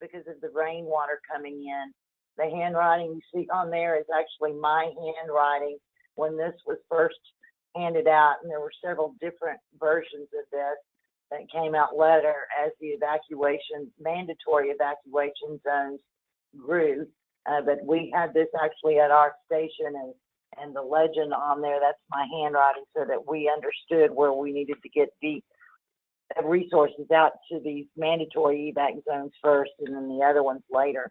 because of the rainwater coming in. The handwriting you see on there is actually my handwriting when this was first handed out, and there were several different versions of this that came out later as the mandatory evacuation zones grew. But we had this actually at our station, and the legend on there, that's my handwriting, so that we understood where we needed to get the resources out to these mandatory evac zones first, and then the other ones later.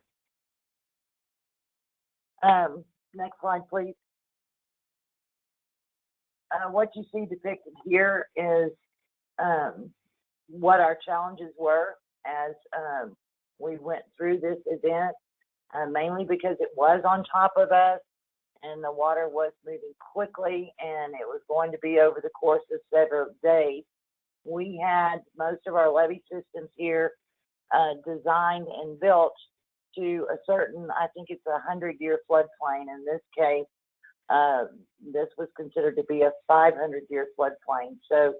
Next slide, please. What you see depicted here is what our challenges were as we went through this event, mainly because it was on top of us and the water was moving quickly and it was going to be over the course of several days. We had most of our levee systems here designed and built to a certain, I think it's a 100-year floodplain. In this case, this was considered to be a 500-year floodplain. So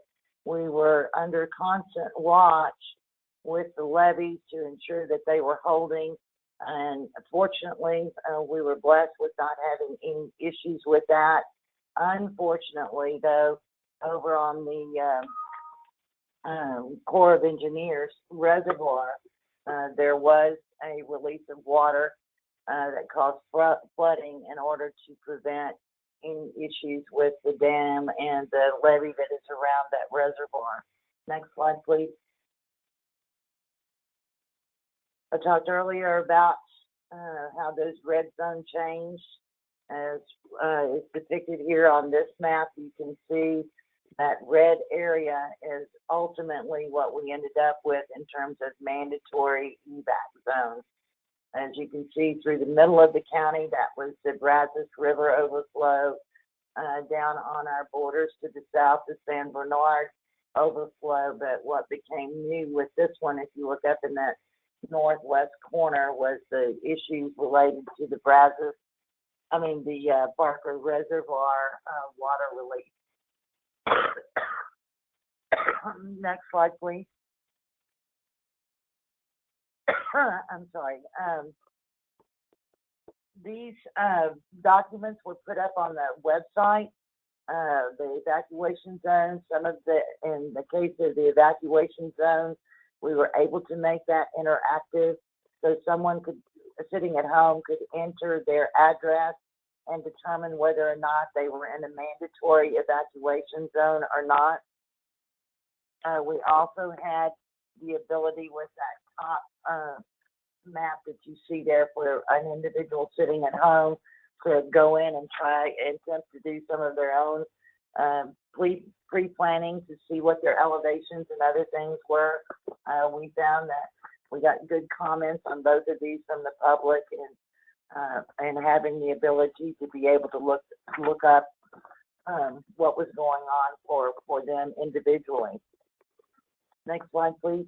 we were under constant watch with the levees to ensure that they were holding. And fortunately, we were blessed with not having any issues with that. Unfortunately, though, over on the Corps of Engineers reservoir, there was a release of water that caused flooding in order to prevent any issues with the dam and the levee that is around that reservoir. Next slide, please. I talked earlier about how those red zones changed. As is depicted here on this map, you can see that red area is ultimately what we ended up with in terms of mandatory evac zones. As you can see through the middle of the county, that was the Brazos River overflow. Down on our borders to the south, the San Bernard overflow. But what became new with this one, if you look up in that northwest corner, was the issues related to the the Barker Reservoir water release. Next slide, please. I'm sorry. These documents were put up on the website, the evacuation zones. In the case of the evacuation zones, we were able to make that interactive, so someone could, sitting at home, could enter their address and determine whether or not they were in a mandatory evacuation zone or not. We also had the ability with that top map that you see there for an individual sitting at home to go in and try and attempt to do some of their own pre-planning to see what their elevations and other things were. We found that we got good comments on both of these from the public, and having the ability to be able to look up what was going on for them individually. Next slide, please.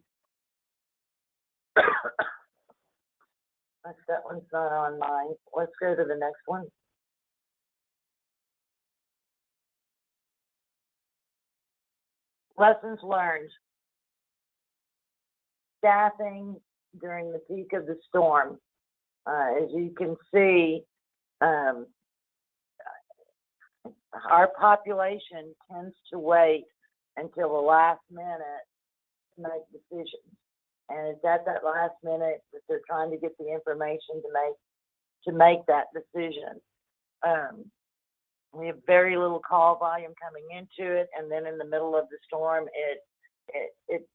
That one's not on mine. Let's go to the next one. Lessons learned. Staffing during the peak of the storm. As you can see, our population tends to wait until the last minute to make decisions. And it's at that last minute that they're trying to get the information to make that decision. We have very little call volume coming into it, and then in the middle of the storm, it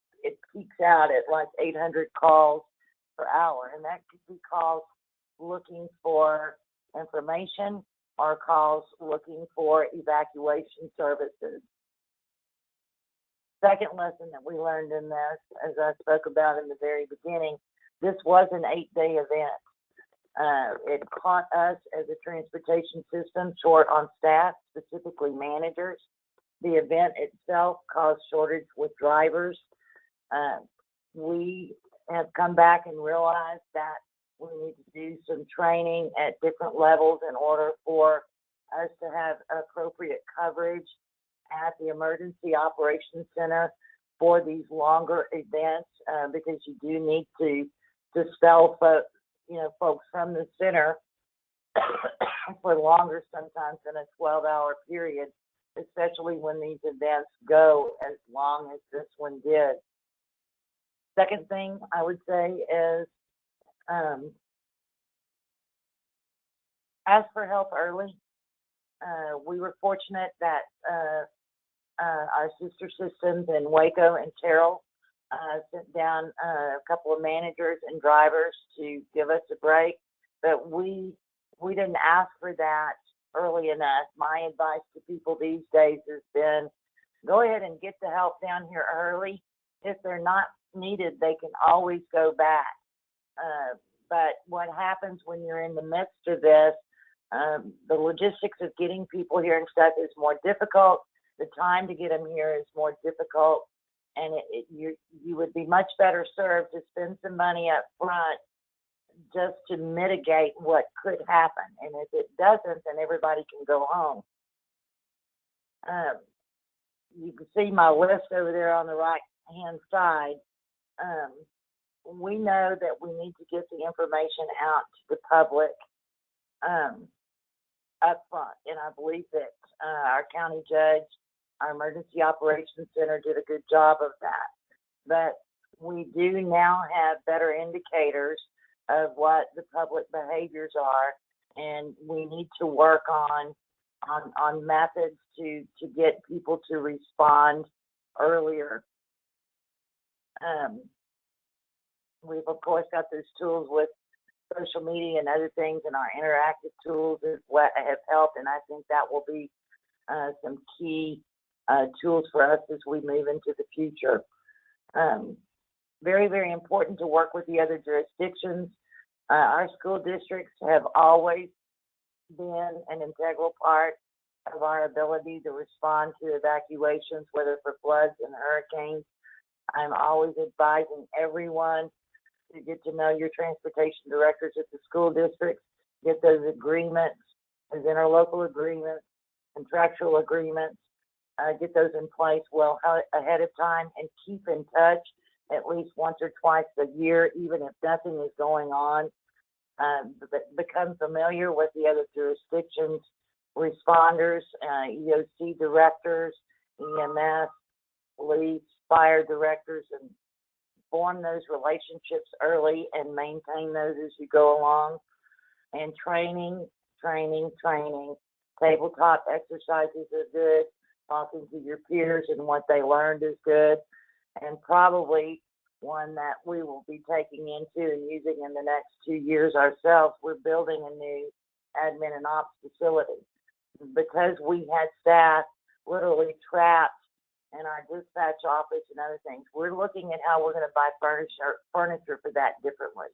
peaks out at like 800 calls per hour, and that could be calls looking for information or calls looking for evacuation services. Second lesson that we learned in this, as I spoke about in the very beginning, this was an 8-day event. It caught us as a transportation system short on staff, specifically managers. The event itself caused shortage with drivers. We have come back and realized that we need to do some training at different levels in order for us to have appropriate coverage at the Emergency Operations Center for these longer events, because you do need to dispel folks from the center for longer sometimes than a 12-hour period, especially when these events go as long as this one did. Second thing I would say is ask for help early. We were fortunate that our sister systems in Waco and Terrell sent down a couple of managers and drivers to give us a break, but we didn't ask for that early enough. My advice to people these days has been, go ahead and get the help down here early. If they're not needed, they can always go back. But what happens when you're in the midst of this, the logistics of getting people here and stuff is more difficult. The time to get them here is more difficult, and you would be much better served to spend some money up front just to mitigate what could happen. And if it doesn't, then everybody can go home. You can see my list over there on the right-hand side. We know that we need to get the information out to the public up front, and I believe that our county judge, our Emergency Operations Center did a good job of that. But we do now have better indicators of what the public behaviors are, and we need to work on methods to get people to respond earlier. We've of course got those tools with social media and other things, and our interactive tools is what have helped, and I think that will be some key tools for us as we move into the future. Very, very important to work with the other jurisdictions. Our school districts have always been an integral part of our ability to respond to evacuations, whether for floods and hurricanes. I'm always advising everyone to get to know your transportation directors at the school districts, get those agreements, those interlocal agreements, contractual agreements, get those in place well ahead of time, and keep in touch at least once or twice a year, even if nothing is going on. Become familiar with the other jurisdictions, responders, EOC directors, EMS, police, fire directors, and form those relationships early and maintain those as you go along. And training training. Tabletop exercises are good. Talking to your peers and what they learned is good. And probably one that we will be taking into and using in the next 2 years ourselves. We're building a new admin and ops facility. Because we had staff literally trapped in our dispatch office and other things, we're looking at how we're going to buy furniture for that differently.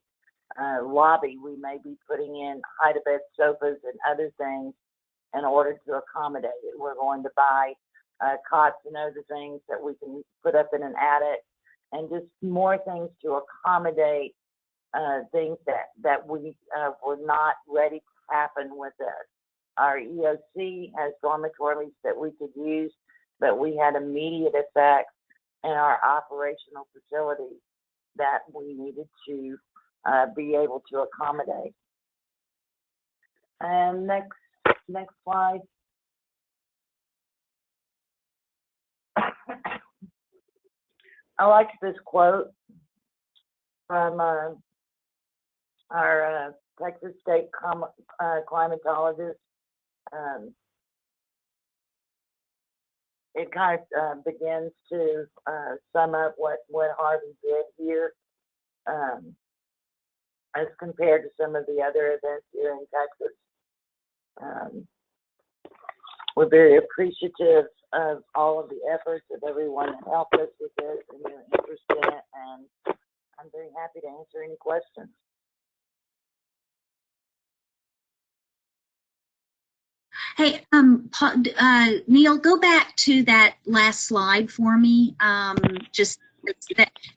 Lobby, we may be putting in hide-a-bed sofas and other things in order to accommodate it. We're going to buy cots and other things that we can put up in an attic, and just more things to accommodate things that we were not ready to happen with us. Our EOC has dormitories that we could use, but we had immediate effects in our operational facilities that we needed to be able to accommodate. And next slide. I like this quote from our Texas State climatologist. It kind of begins to sum up what Harvey did here as compared to some of the other events here in Texas. We're very appreciative of all of the efforts of everyone that helped us with this and their interest in it, and I'm very happy to answer any questions. Hey, Neil, go back to that last slide for me. Just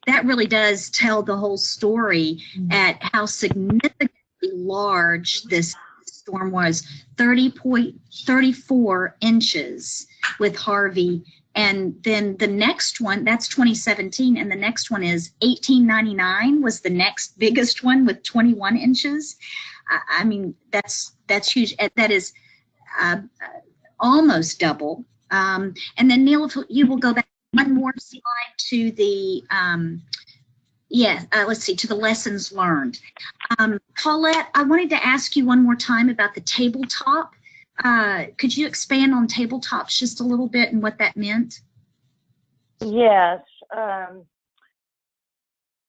that really does tell the whole story at how significantly large this storm was. 30.34 inches with Harvey, and then the next one, that's 2017, and the next one is 1899 was the next biggest one with 21 inches. I mean, that's huge. That is almost double. And then Neil, if you will go back one more slide to the let's see, to the lessons learned. Paulette, I wanted to ask you one more time about the tabletop. Could you expand on tabletops just a little bit and what that meant? Yes.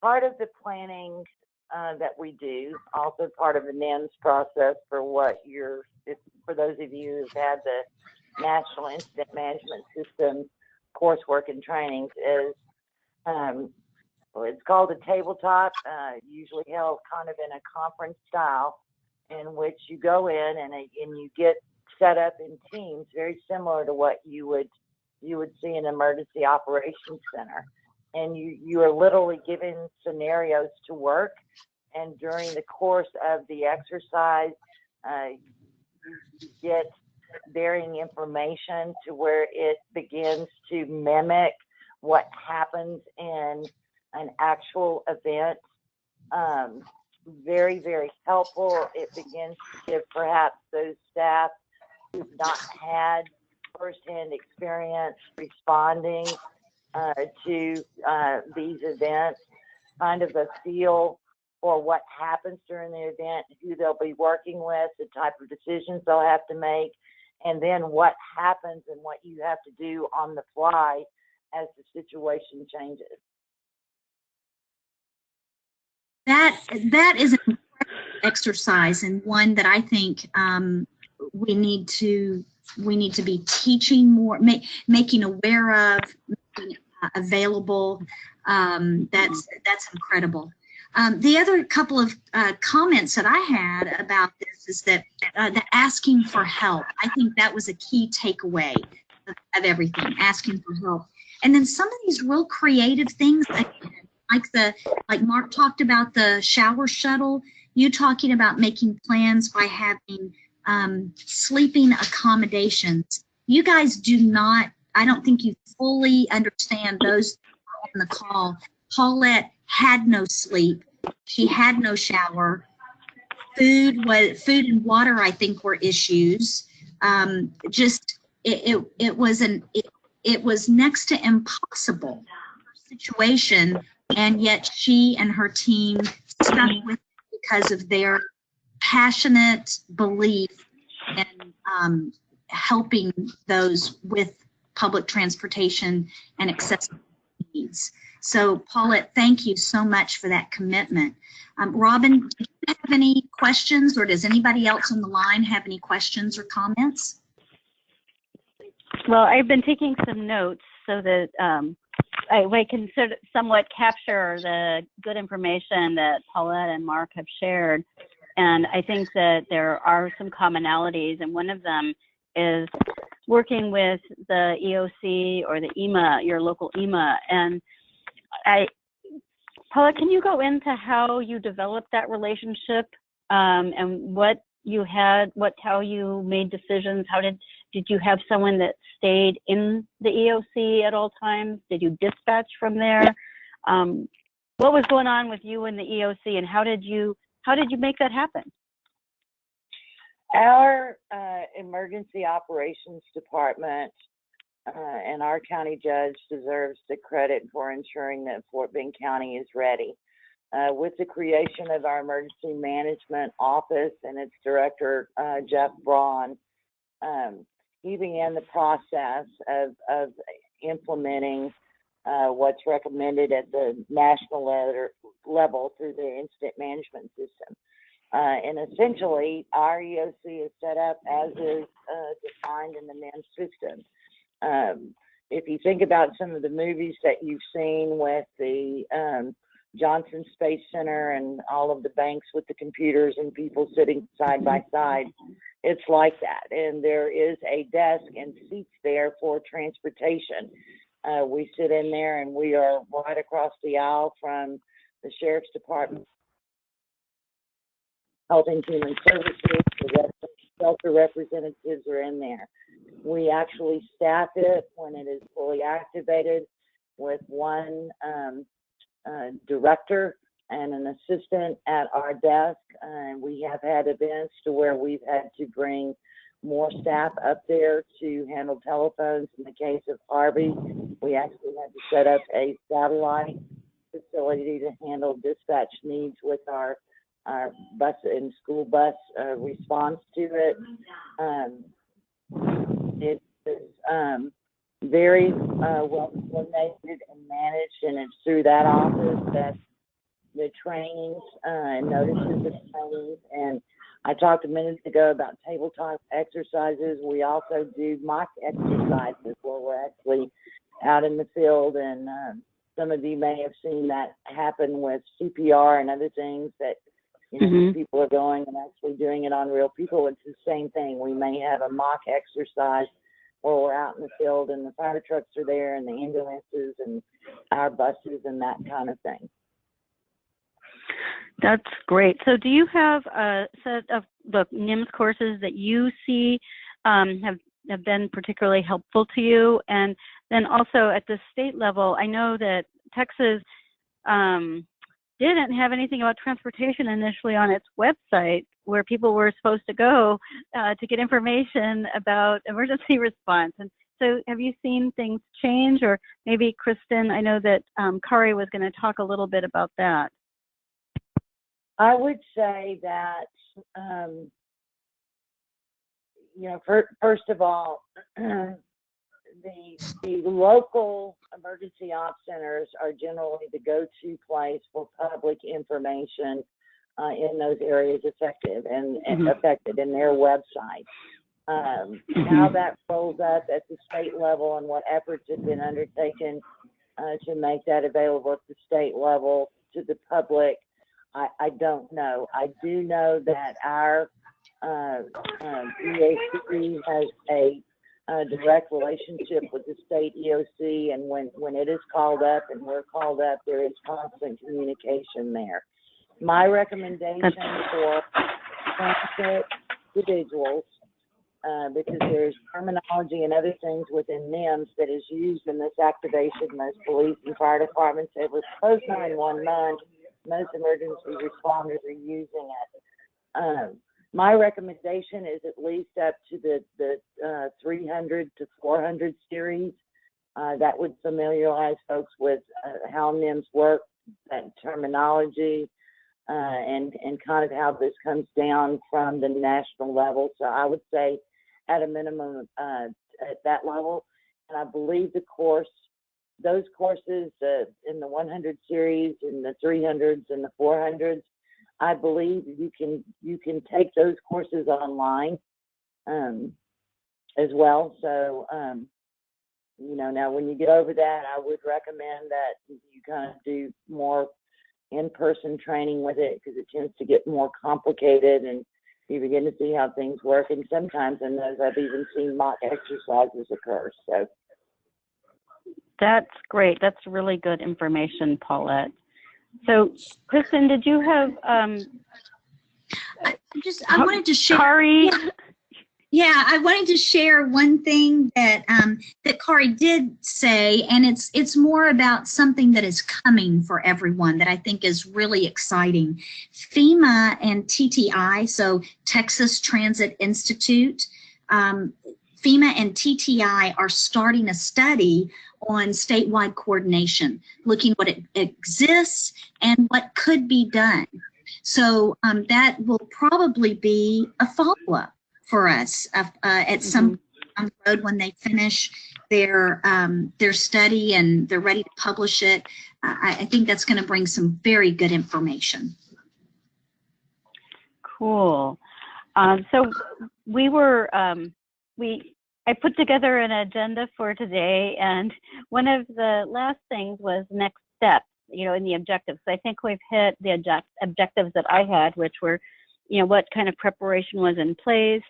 Part of the planning that we do, also part of the NIMS process for for those of you who've had the National Incident Management System coursework and trainings, is it's called a tabletop, usually held kind of in a conference style, in which you go in and you get set up in teams very similar to what you would see in an emergency operations center, and you are literally given scenarios to work, and during the course of the exercise you get varying information to where it begins to mimic what happens in an actual event. Very, very helpful. It begins to give perhaps those staff who've not had firsthand experience responding to these events kind of a feel for what happens during the event, who they'll be working with, the type of decisions they'll have to make, and then what happens and what you have to do on the fly as the situation changes. That is an incredible exercise, and one that I think we need to be teaching more, making aware of, making available. That's incredible. The other couple of comments that I had about this is that the asking for help. I think that was a key takeaway of everything, asking for help. And then some of these real creative things, like Mark talked about the shower shuttle, you talking about making plans by having sleeping accommodations. You guys do not, I don't think you fully understand those on the call. Paulette had no sleep. She had no shower. Food and water, I think, were issues. It was next to impossible situation, and yet she and her team stuck with it because of their passionate belief and helping those with public transportation and accessibility needs. So Paulette, thank you so much for that commitment. Robin, do you have any questions, or does anybody else on the line have any questions or comments? Well, I've been taking some notes so that I can somewhat capture the good information that Paulette and Mark have shared. And I think that there are some commonalities, and one of them is working with the EOC or the EMA, your local EMA. And Paulette, can you go into how you developed that relationship and what you had, how you made decisions? How did you have someone that stayed in the EOC at all times? Did you dispatch from there? What was going on with you and the EOC, and how did you make that happen? Our emergency operations department and our county judge deserves the credit for ensuring that Fort Bend County is ready. With the creation of our emergency management office and its director, Jeff Braun, he began the process of implementing what's recommended at the national level through the incident management system. And essentially, our EOC is set up as is defined in the NIMS system. If you think about some of the movies that you've seen with the Johnson Space Center and all of the banks with the computers and people sitting side by side, it's like that. And there is a desk and seats there for transportation. We sit in there, and we are right across the aisle from the Sheriff's Department, Health and Human Services, the shelter representatives are in there. We actually staff it when it is fully activated with one director and an assistant at our desk. And we have had events to where we've had to bring more staff up there to handle telephones. In the case of Harvey, we actually had to set up a satellite facility to handle dispatch needs with our bus and school bus response to it. It is very well coordinated and managed, and it's through that office that the trainings and notices of trainings. And I talked a minute ago about tabletop exercises. We also do mock exercises where we're actually out in the field, and some of you may have seen that happen with CPR and other things that people are going and actually doing it on real people. It's the same thing. We may have a mock exercise where we're out in the field and the fire trucks are there and the ambulances and our buses and that kind of thing. That's great. So do you have a set of the NIMS courses that you see have been particularly helpful to you? And then also at the state level, I know that Texas didn't have anything about transportation initially on its website where people were supposed to go to get information about emergency response. And so have you seen things change? Or maybe Kristen, I know that Cory was going to talk a little bit about that. I would say that, first of all, the local emergency ops centers are generally the go-to place for public information in those areas affected and affected in their website. How that rolls up at the state level and what efforts have been undertaken to make that available at the state level to the public, I don't know. I do know that our EAC has a direct relationship with the state EOC, and when it is called up and we're called up, there is constant communication there. My recommendation for transit individuals, because there's terminology and other things within NIMS that is used in this activation. Most police and fire departments have post 911. Most emergency responders are using it. My recommendation is at least up to the 300 to 400 series. That would familiarize folks with how NIMS work, that terminology, and kind of how this comes down from the national level. So I would say at a minimum at that level. And I believe those courses in the 100 series, in the 300s and the 400s, I believe you can take those courses online as well. So, you know, now when you get over that, I would recommend that you kind of do more in-person training with it, because it tends to get more complicated and you begin to see how things work. And sometimes in those, I've even seen mock exercises occur. So that's great. That's really good information, Paulette. So, Kristen, did you have I wanted to share. Cory? Yeah, I wanted to share one thing that that Cory did say, and it's more about something that is coming for everyone that I think is really exciting. FEMA and TTI, so Texas Transit Institute, FEMA and TTI are starting a study on statewide coordination, looking what it exists and what could be done. So that will probably be a follow-up for us at some on the road when they finish their study and they're ready to publish it. I think that's going to bring some very good information. Cool. So we were I put together an agenda for today, and one of the last things was next steps, you know, in the objectives. So I think we've hit the objectives that I had, which were, you know, what kind of preparation was in place,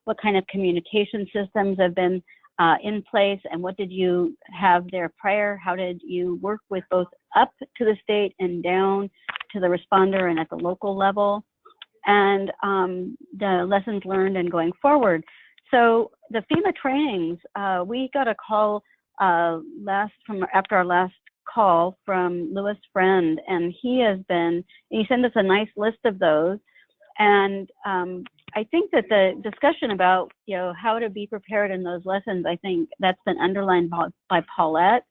what kind of communication systems have been in place, and what did you have there prior? How did you work with both up to the state and down to the responder and at the local level, and the lessons learned and going forward. So the FEMA trainings, we got a call after our last call from Louis Friend, and he sent us a nice list of those. And I think that the discussion about, you know, how to be prepared in those lessons, I think that's been underlined by Paulette.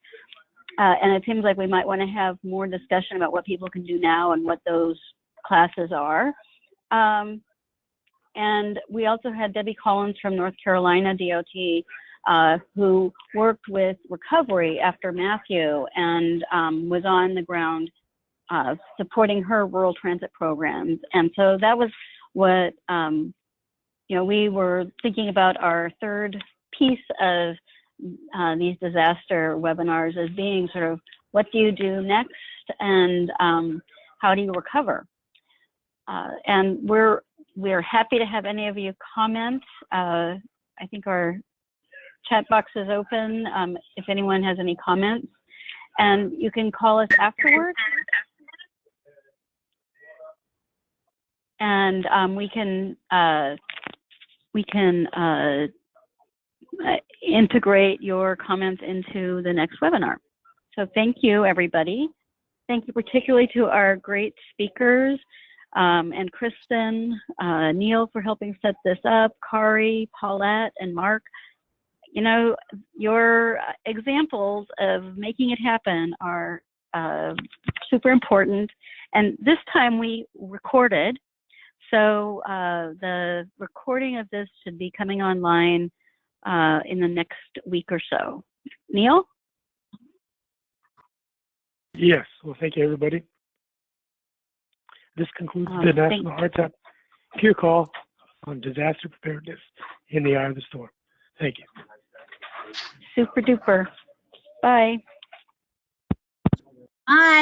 And it seems like we might want to have more discussion about what people can do now and what those classes are. And we also had Debbie Collins from North Carolina DOT, who worked with recovery after Matthew and was on the ground supporting her rural transit programs. And so that was what, you know, we were thinking about our third piece of these disaster webinars as being sort of, what do you do next, and how do you recover? And we're happy to have any of you comment. I think our chat box is open if anyone has any comments, and you can call us afterwards. And we can integrate your comments into the next webinar. So thank you, everybody. Thank you particularly to our great speakers, and Kristen, Neil for helping set this up, Cory, Paulette, and Mark. You know, your examples of making it happen are super important. And this time we recorded. So the recording of this should be coming online in the next week or so. Neil? Yes. Well, thank you, everybody. This concludes the National RTAP Peer Call on disaster preparedness in the eye of the storm. Thank you. Super duper. Bye. Bye.